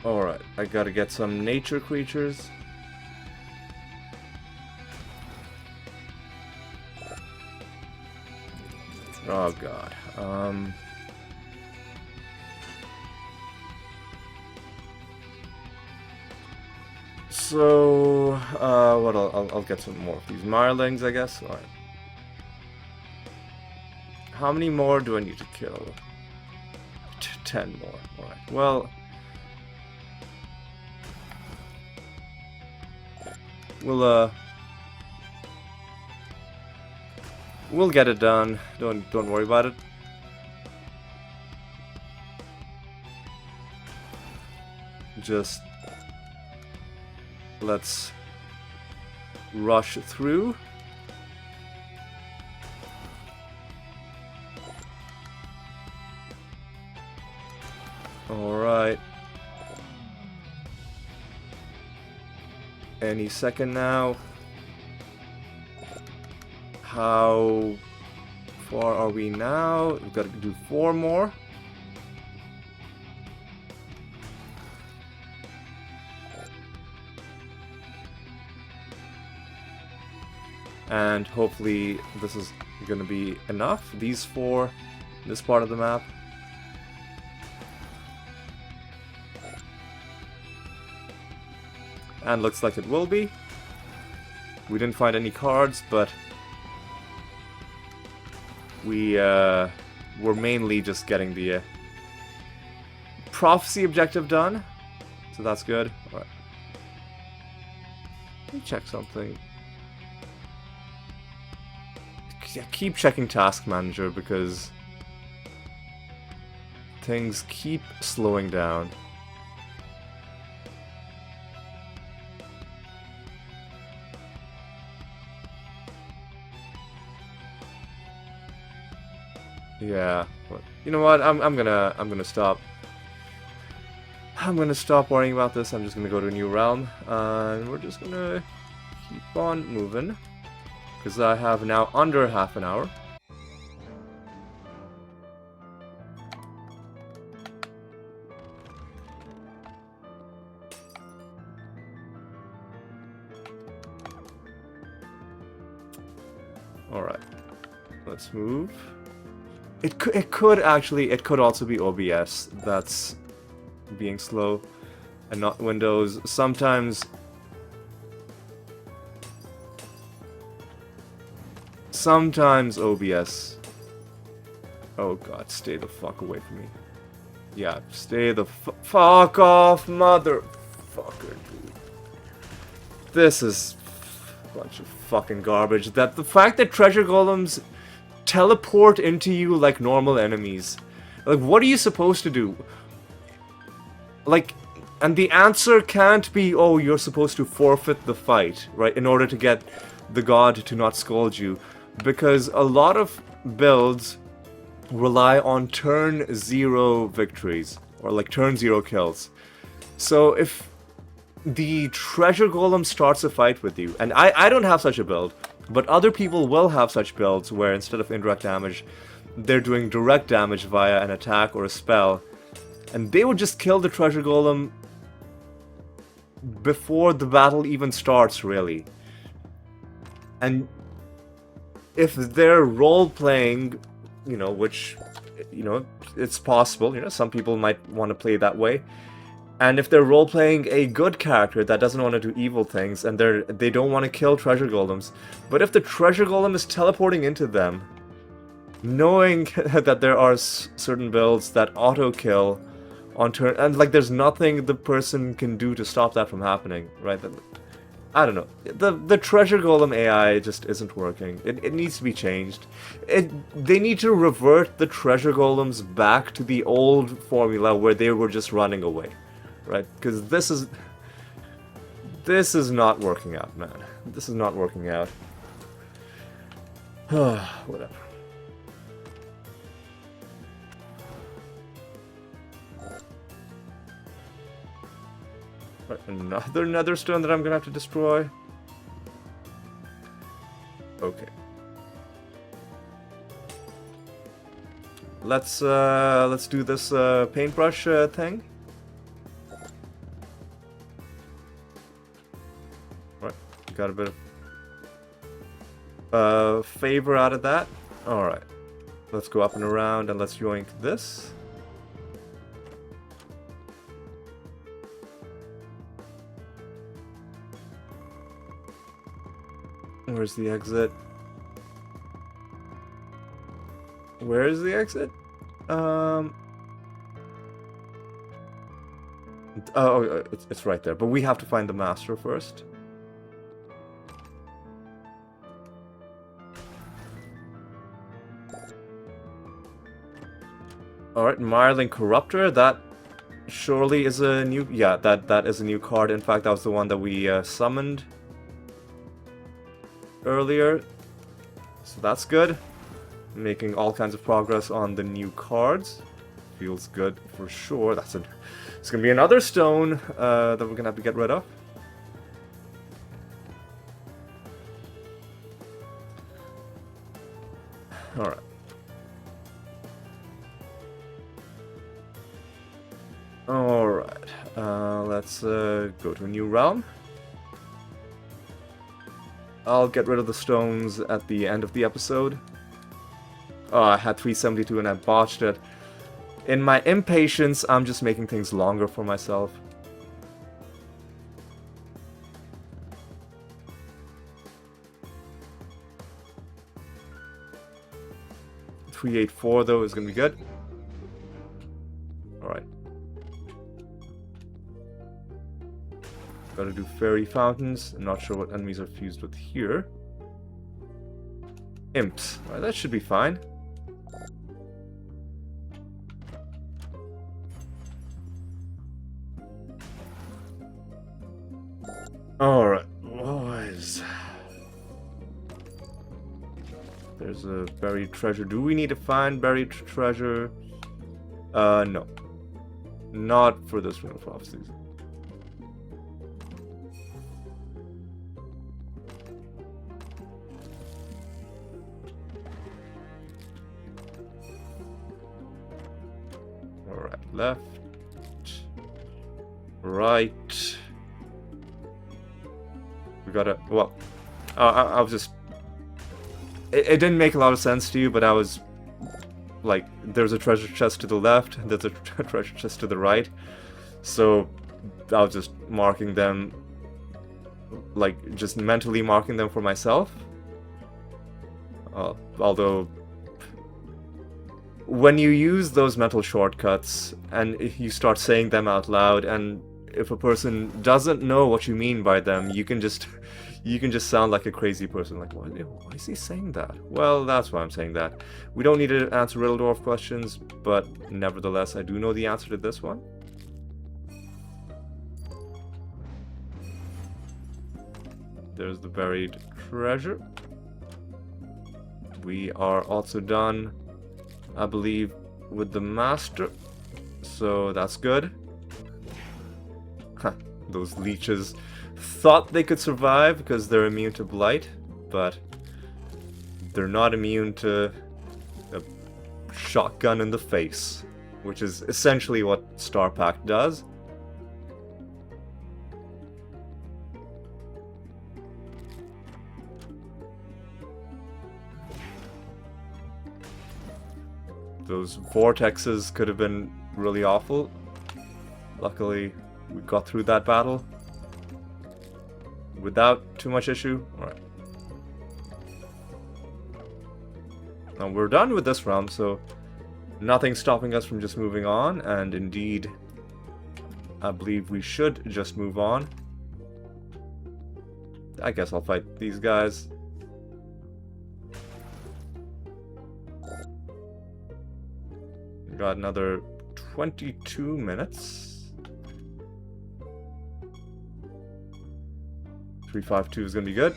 Alright, I gotta get some nature creatures. Oh god. So, what? I'll get some more of these Marlings, I guess. All right. How many more do I need to kill? 10 more. All right. Well, we'll get it done. Don't worry about it. Just let's rush through. All right. Any second now. How far are we now? We've got to do 4 more. And hopefully this is going to be enough. These 4, this part of the map. And looks like it will be. We didn't find any cards, but we're mainly just getting the prophecy objective done. So that's good. Alright. Let me check something. Yeah, keep checking Task Manager because things keep slowing down. Yeah, but you know what? I'm gonna stop. I'm gonna stop worrying about this. I'm just gonna go to a new realm, and we're just gonna keep on moving. Because I have now under half an hour. Alright. Let's move. It could also be OBS that's being slow and not Windows. Sometimes OBS. Oh god, stay the fuck away from me. Yeah, stay the fuck off, motherfucker, dude. This is a bunch of fucking garbage. The fact that treasure golems teleport into you like normal enemies. Like, what are you supposed to do? Like, and the answer can't be, oh, you're supposed to forfeit the fight, right, in order to get the god to not scold you. Because a lot of builds rely on turn 0 victories, or like turn 0 kills. So if the treasure golem starts a fight with you, and I don't have such a build, but other people will have such builds where instead of indirect damage, they're doing direct damage via an attack or a spell, and they would just kill the treasure golem before the battle even starts, really. And if they're role-playing, you know, which, you know, it's possible, you know, some people might want to play that way. And if they're role-playing a good character that doesn't want to do evil things, and they don't want to kill treasure golems, but if the treasure golem is teleporting into them, knowing that there are certain builds that auto-kill on turn, and like there's nothing the person can do to stop that from happening, right? I don't know. The treasure golem AI just isn't working. It needs to be changed. They need to revert the treasure golems back to the old formula where they were just running away, right? Because this is not working out, man. This is not working out. Whatever. Right, another nether stone that I'm gonna have to destroy. Okay. Let's do this paintbrush thing. Right, got a bit of favor out of that. All right, let's go up and around and let's yoink this. Where's the exit? Where is the exit? Oh, it's right there. But we have to find the master first. Alright, Mirling Corruptor. That surely is a new... Yeah, that is a new card. In fact, that was the one that we summoned earlier. So that's good. Making all kinds of progress on the new cards. Feels good for sure. It's gonna be another stone that we're gonna have to get rid of. Alright. Alright. Let's go to a new realm. I'll get rid of the stones at the end of the episode. Oh, I had 372 and I botched it. In my impatience, I'm just making things longer for myself. $384 though is gonna be good. Alright. Gotta do fairy fountains. I'm not sure what enemies are fused with here. Imps. Alright, that should be fine. Alright, boys. There's a buried treasure. Do we need to find buried treasure? No. Not for this Rune of Prophecies. Alright, left. Right. We gotta... Well, I was just... It didn't make a lot of sense to you, but I was... Like, there's a treasure chest to the left, and there's a treasure chest to the right. So, I was just marking them... Like, just mentally marking them for myself. Although... When you use those mental shortcuts, and you start saying them out loud, and if a person doesn't know what you mean by them, you can just sound like a crazy person. Like, why is he saying that? Well, that's why I'm saying that. We don't need to answer Riddle Dwarf questions, but nevertheless, I do know the answer to this one. There's the buried treasure. We are also done, I believe, with the master. So that's good. Huh, those leeches thought they could survive because they're immune to blight, but they're not immune to a shotgun in the face, which is essentially what Star Pact does. Those vortexes could have been really awful. Luckily, we got through that battle without too much issue. Alright. Now we're done with this round, so nothing's stopping us from just moving on, and indeed, I believe we should just move on. I guess I'll fight these guys. We got another 22 minutes. 352 is gonna be good.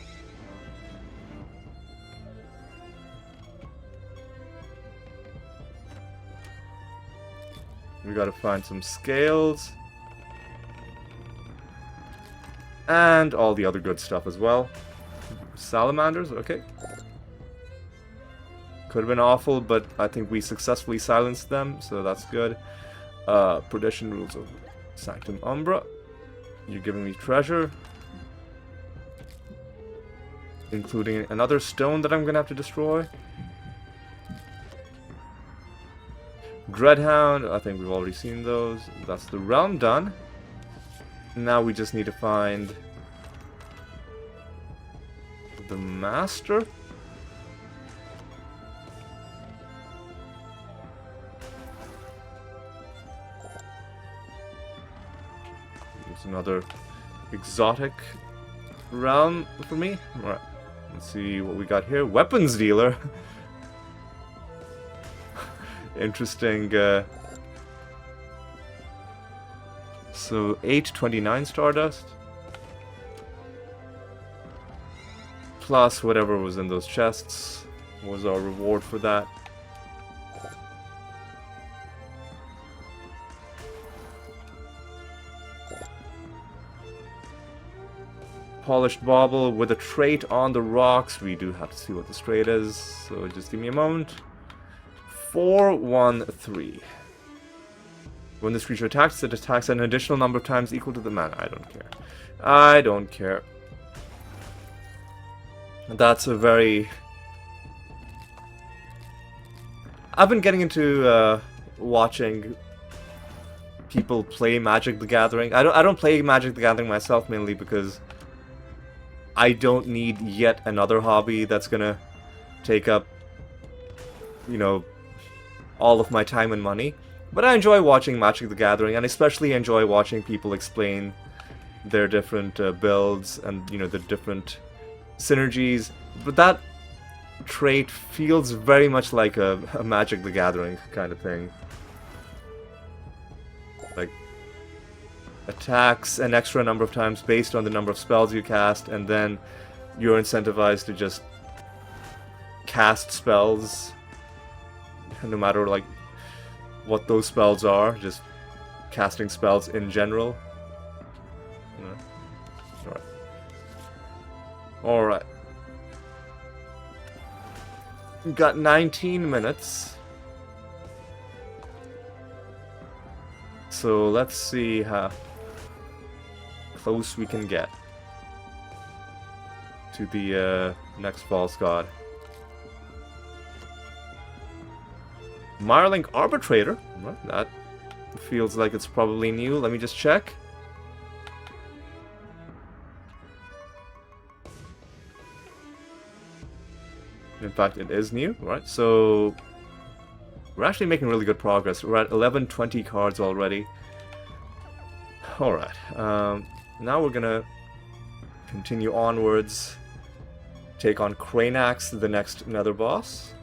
We gotta find some scales. And all the other good stuff as well. Salamanders, okay. Could have been awful, but I think we successfully silenced them, so that's good. Perdition rules of Sanctum Umbra. You're giving me treasure. Including another stone that I'm gonna have to destroy. Dreadhound, I think we've already seen those. That's the realm done. Now we just need to find the Master. There's another exotic realm for me. Alright, let's see what we got here. Weapons dealer. Interesting. So 829 Stardust. Plus whatever was in those chests was our reward for that. Polished bauble with a trait on the rocks. We do have to see what this trait is, so just give me a moment. 413. When this creature attacks, it attacks an additional number of times equal to the mana. I don't care. I don't care. That's a very... I've been getting into watching people play Magic the Gathering. I don't play Magic the Gathering myself, mainly because I don't need yet another hobby that's gonna take up, you know, all of my time and money. But I enjoy watching Magic the Gathering, and especially enjoy watching people explain their different builds and, you know, the different synergies. But that trait feels very much like a Magic the Gathering kind of thing. Like, attacks an extra number of times based on the number of spells you cast, and then you're incentivized to just cast spells, no matter, like, what those spells are, just casting spells in general. Alright. Alright. We've got 19 minutes. So let's see how close we can get to the next False God. Mirelink Arbitrator. Well, that feels like it's probably new. Let me just check. In fact, it is new. Right, so we're actually making really good progress. We're at 1120 cards already. Alright, now we're gonna continue onwards. Take on Cranax, the next Nether boss.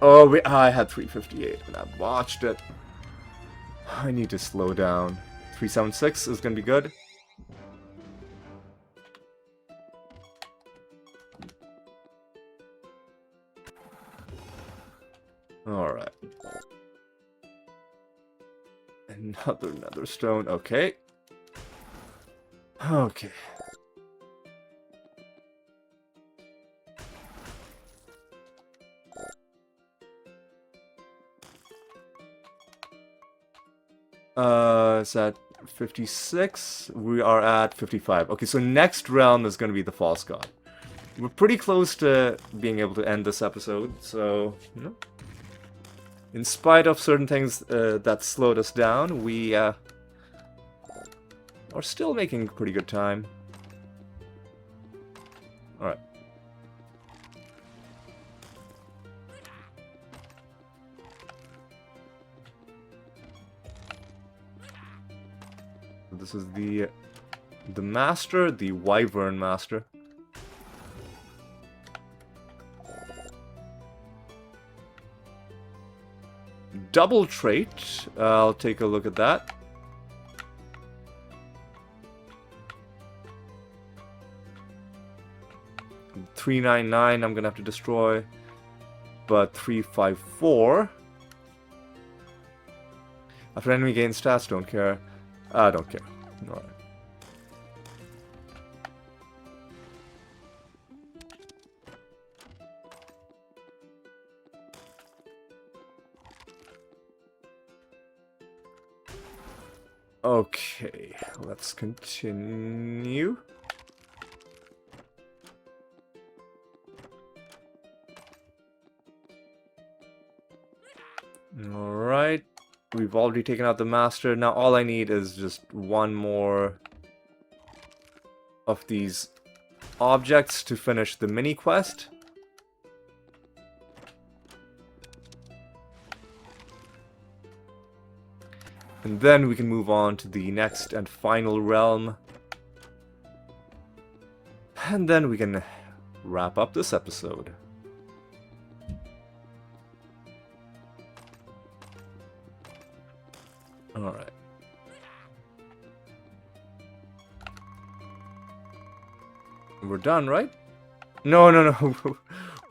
Oh, I had 358 and I watched it. I need to slow down. 376 is gonna be good. Alright. Another nether stone, okay. Okay. It's at 56. We are at 55. Okay, so next realm is going to be the False God. We're pretty close to being able to end this episode, so, you know. In spite of certain things that slowed us down, we are still making pretty good time. Alright. This is the Master, the Wyvern Master. Double trait. I'll take a look at that. $399 I'm gonna have to destroy, but 354. After enemy gains stats, don't care. I don't care. Alright. Okay, let's continue. Alright, we've already taken out the master. Now all I need is just one more of these objects to finish the mini quest. And then we can move on to the next and final realm. And then we can wrap up this episode. Alright. We're done, right? No, no, no.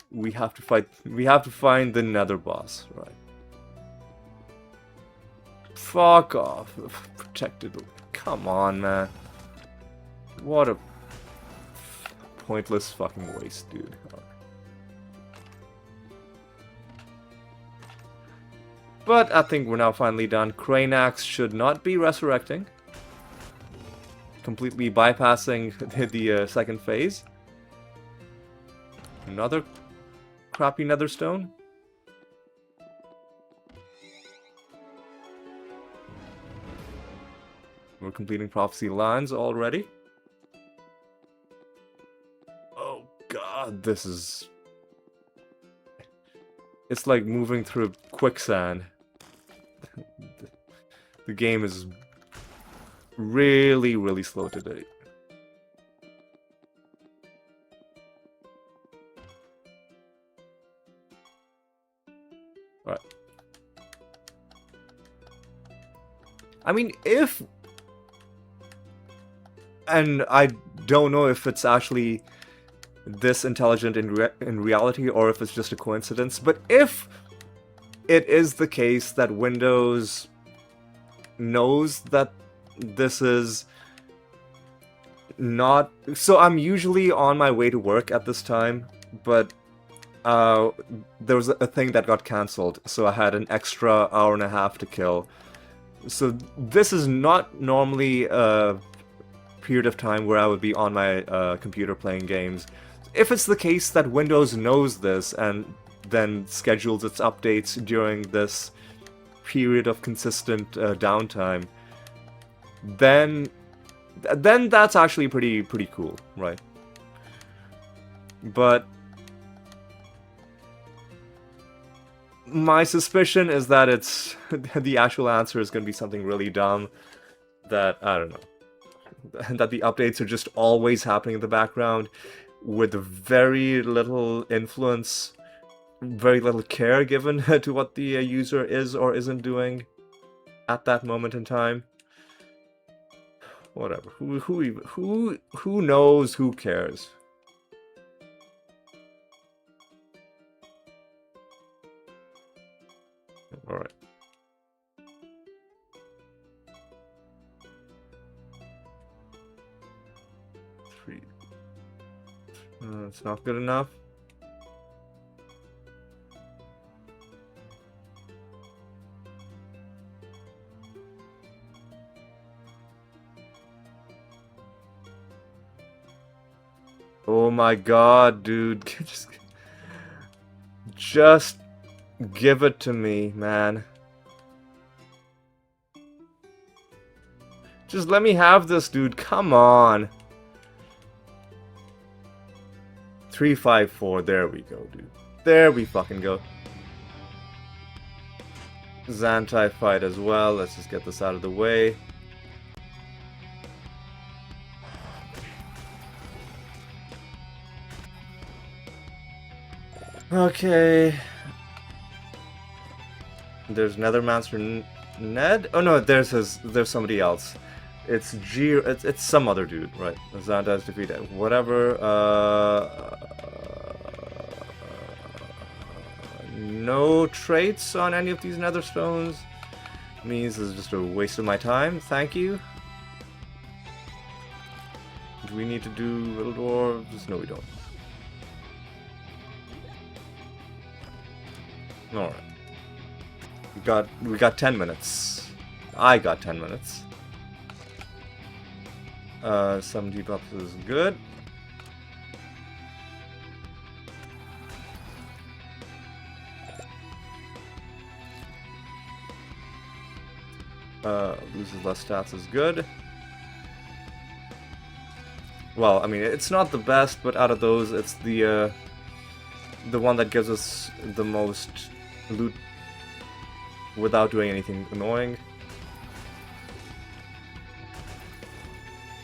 We have to find the nether boss, right? Fuck off. Protected. Come on, man. What a pointless fucking waste, dude. But I think we're now finally done. Cranax should not be resurrecting. Completely bypassing the second phase. Another crappy nether stone. We're completing prophecy lines already. Oh god, this is... It's like moving through quicksand. The game is really, really slow today. Right. I mean, if... And I don't know if it's actually this intelligent in reality or if it's just a coincidence, but if it is the case that Windows knows that this is not... So I'm usually on my way to work at this time, but there was a thing that got cancelled, so I had an extra hour and a half to kill. So this is not normally a period of time where I would be on my computer playing games. If it's the case that Windows knows this and then schedules its updates during this period of consistent downtime, then that's actually pretty cool, right? But my suspicion is that it's the actual answer is going to be something really dumb that, I don't know, that the updates are just always happening in the background with very little influence, very little care given to what the user is or isn't doing at that moment in time. Whatever. Who knows? Who cares? All right. Three. It's not good enough. Oh my god, dude. Just give it to me, man. Just let me have this, dude. Come on. 354. There we go, dude. There we fucking go. Xantai fight as well. Let's just get this out of the way. Okay. There's Nethermancer Ned? Oh no, there's somebody else. It's it's some other dude, right? Xantai's defeated. Whatever. No traits on any of these nether stones. Means this is just a waste of my time. Thank you. Do we need to do little dwarves? No, we don't. Alright. We got 10 minutes. I got 10 minutes. Some debuffs is good. Loses less stats is good. Well, I mean, it's not the best, but out of those, it's the one that gives us the most loot without doing anything annoying.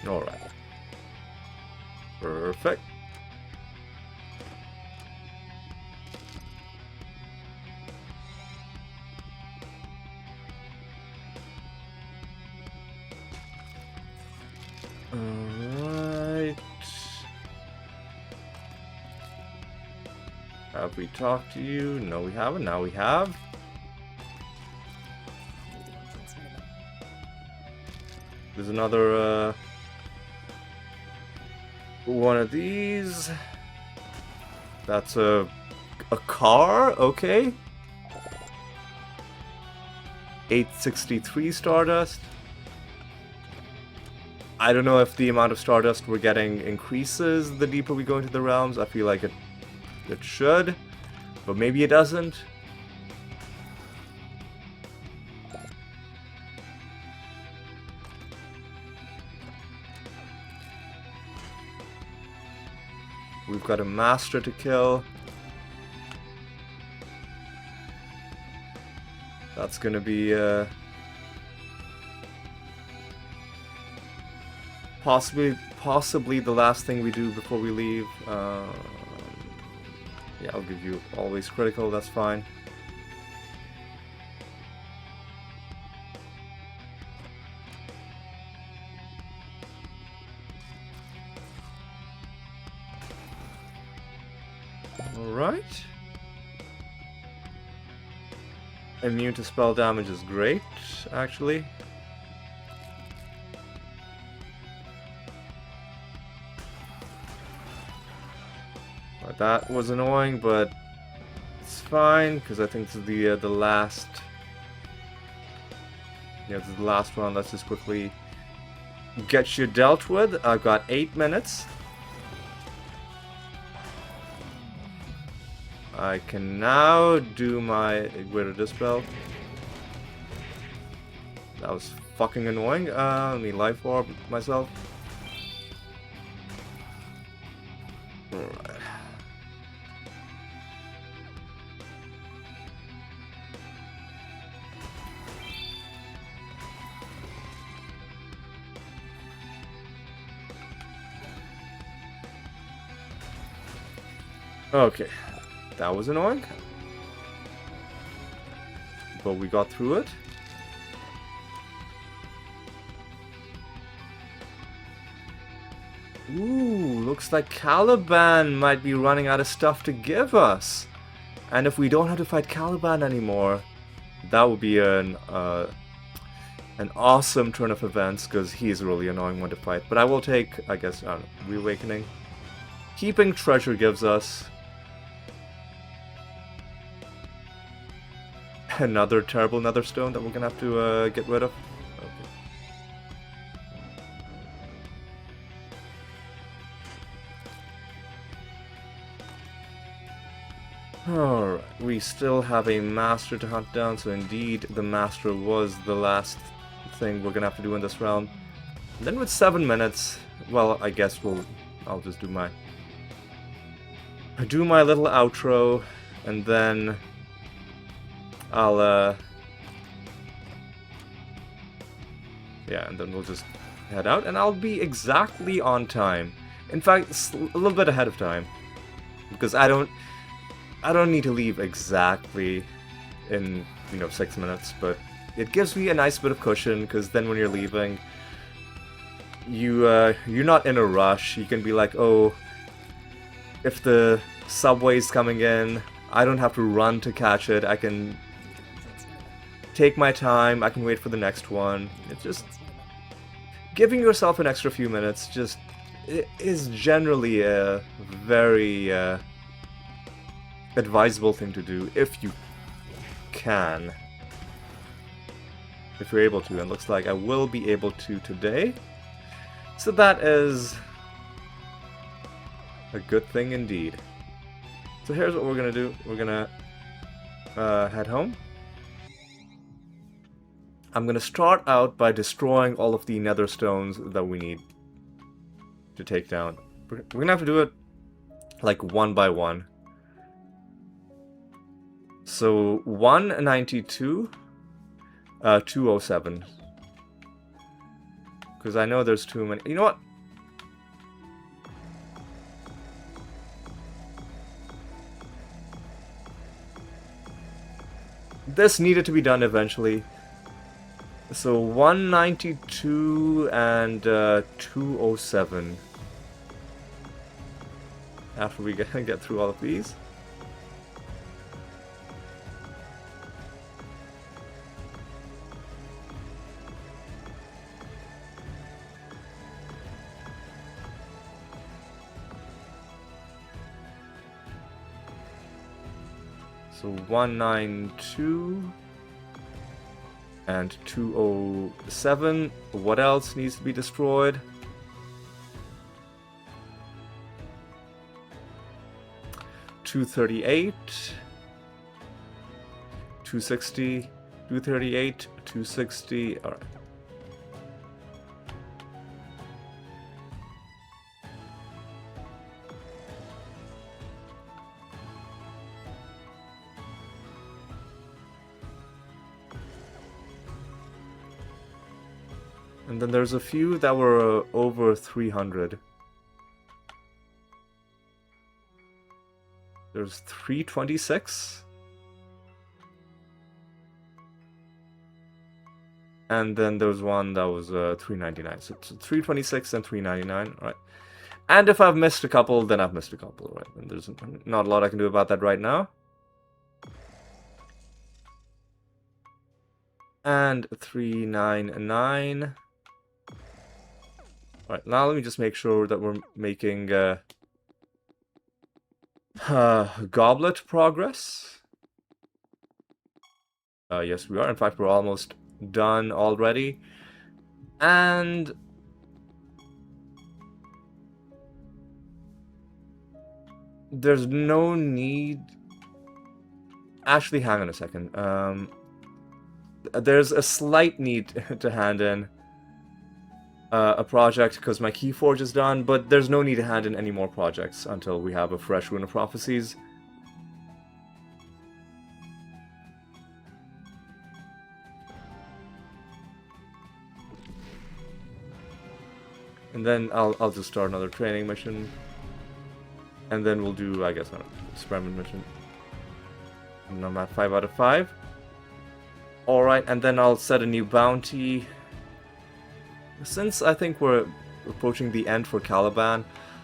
Alright. Perfect. Alright. Have we talked to you? No, we haven't. Now we have. There's another, one of these. That's a car? Okay. 863 Stardust. I don't know if the amount of Stardust we're getting increases the deeper we go into the realms. I feel like it should, but maybe it doesn't. We've got a master to kill. That's gonna be possibly the last thing we do before we leave. Yeah, I'll give you always critical, that's fine. Alright. Immune to spell damage is great, actually. That was annoying, but it's fine because I think this is the last. Yeah, this is the last one. Let's just quickly get you dealt with. I've got 8 minutes. I can now do my Greater Dispel. That was fucking annoying. Let me Life Orb myself. Alright. Okay, that was annoying, but we got through it. Ooh, looks like Caliban might be running out of stuff to give us. And if we don't have to fight Caliban anymore, that would be an awesome turn of events, because he's a really annoying one to fight. But I will take, I guess, I don't know, Reawakening. Keeping Treasure gives us another terrible Nether Stone that we're gonna have to get rid of. Okay. Alright, we still have a Master to hunt down, so indeed the Master was the last thing we're gonna have to do in this round. And then with 7 minutes, well, I guess I'll just do my little outro, and then I'll, yeah, and then we'll just head out, and I'll be exactly on time. In fact, a little bit ahead of time, because I don't need to leave exactly in, 6 minutes, but it gives me a nice bit of cushion, because then when you're leaving, you're not in a rush. You can be like, oh, if the subway's coming in, I don't have to run to catch it. I can take my time, I can wait for the next one. It's just giving yourself an extra few minutes it is generally a very advisable thing to do if you can. If you're able to, and looks like I will be able to today. So that is a good thing indeed. So here's what we're gonna do. We're gonna head home. I'm gonna start out by destroying all of the nether stones that we need to take down. We're gonna have to do it like one by one. So 192, 207. Because I know there's too many. You know what? This needed to be done eventually. So 192 and 207. After we get through all of these. So 192 and 207. What else needs to be destroyed? $238, 260, 238, 260. All right. And then there's a few that were over 300. There's 326. And then there was one that was 399. So it's 326 and 399, right? And if I've missed a couple, then I've missed a couple, right? And there's not a lot I can do about that right now. And 399. Alright, now let me just make sure that we're making goblet progress. Yes, we are. In fact, we're almost done already. And there's no need... Actually, hang on a second. There's a slight need to hand in a project because my Keyforge is done, but there's no need to hand in any more projects until we have a fresh Rune of Prophecies. And then I'll just start another training mission. And then we'll do, I guess, an experiment mission. And I'm at 5 out of 5. Alright, and then I'll set a new bounty. Since I think we're approaching the end for Caliban,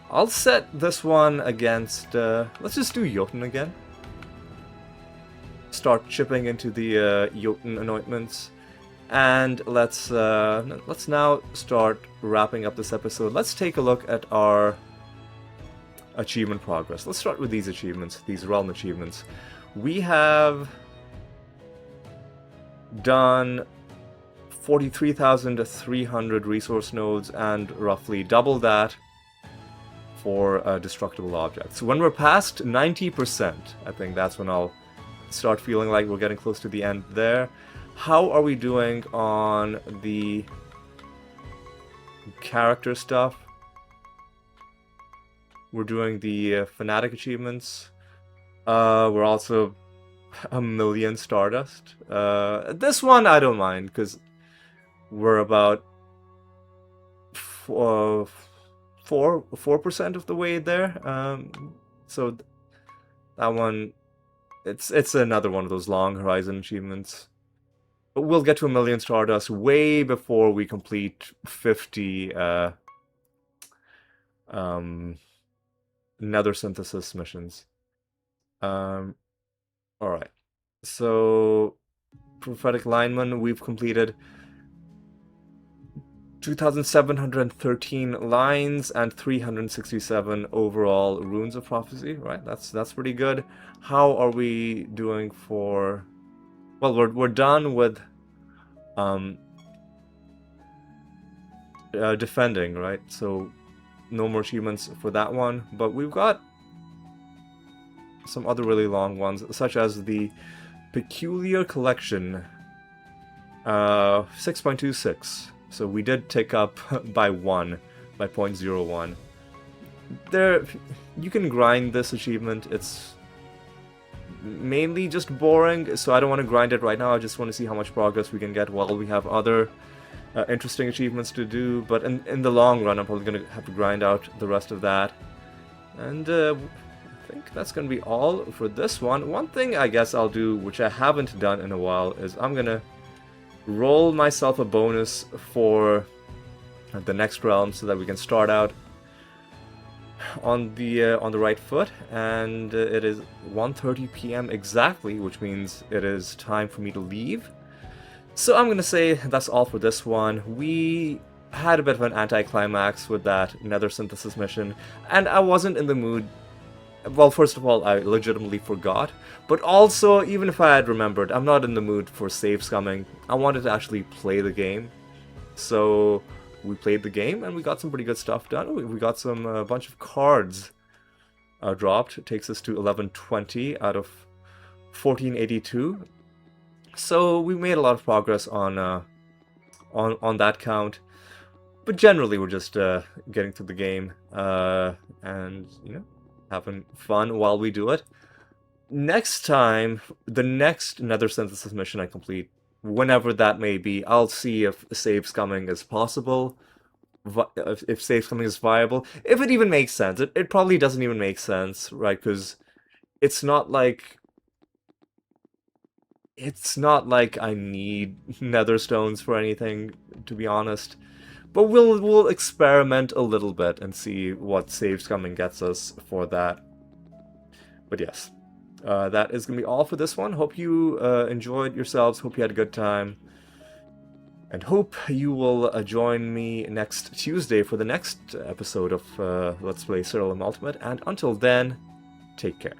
I'll set this one against... let's just do Jotun again. Start chipping into the Jotun anointments. And let's now start wrapping up this episode. Let's take a look at our achievement progress. Let's start with these achievements, these realm achievements. We have done 43,300 resource nodes and roughly double that for destructible objects. So when we're past 90%, I think that's when I'll start feeling like we're getting close to the end there. How are we doing on the character stuff? We're doing the fanatic achievements. We're also a million Stardust. This one I don't mind because we're about 4% of the way there. So that one, it's another one of those long horizon achievements. But we'll get to a million Stardust way before we complete 50 nether synthesis missions. Alright. So Prophetic Lineman, we've completed 2,713 lines and 367 overall runes of prophecy. Right, that's pretty good. How are we doing for... Well, we're done with defending, right? So no more achievements for that one, but we've got some other really long ones, such as the Peculiar Collection, 6.26. So we did tick up by 0.01. There, you can grind this achievement. It's mainly just boring, so I don't want to grind it right now. I just want to see how much progress we can get while we have other interesting achievements to do. But in the long run, I'm probably going to have to grind out the rest of that. And I think that's going to be all for this one. One thing I guess I'll do, which I haven't done in a while, is I'm going to roll myself a bonus for the next realm so that we can start out on the right foot. And it is 1:30 p.m. exactly, which means it is time for me to leave. So I'm gonna say that's all for this one. We had a bit of an anticlimax with that nether synthesis mission, and I wasn't in the mood. Well, first of all, I legitimately forgot, but also, even if I had remembered, I'm not in the mood for save scumming. I wanted to actually play the game. So we played the game, and we got some pretty good stuff done. We got some a bunch of cards dropped. It takes us to 1120 out of 1482. So we made a lot of progress on that count. But generally, we're just getting through the game and having fun while we do it. Next time, the next nether synthesis mission I complete, whenever that may be, I'll see if save scumming is possible, if save scumming is viable, if it even makes sense. It probably doesn't even make sense, right? Because it's not like I need nether stones for anything, to be honest. But we'll experiment a little bit and see what save scumming gets us for that. But yes, that is going to be all for this one. Hope you enjoyed yourselves. Hope you had a good time. And hope you will join me next Tuesday for the next episode of Let's Play Siralim Ultimate. And until then, take care.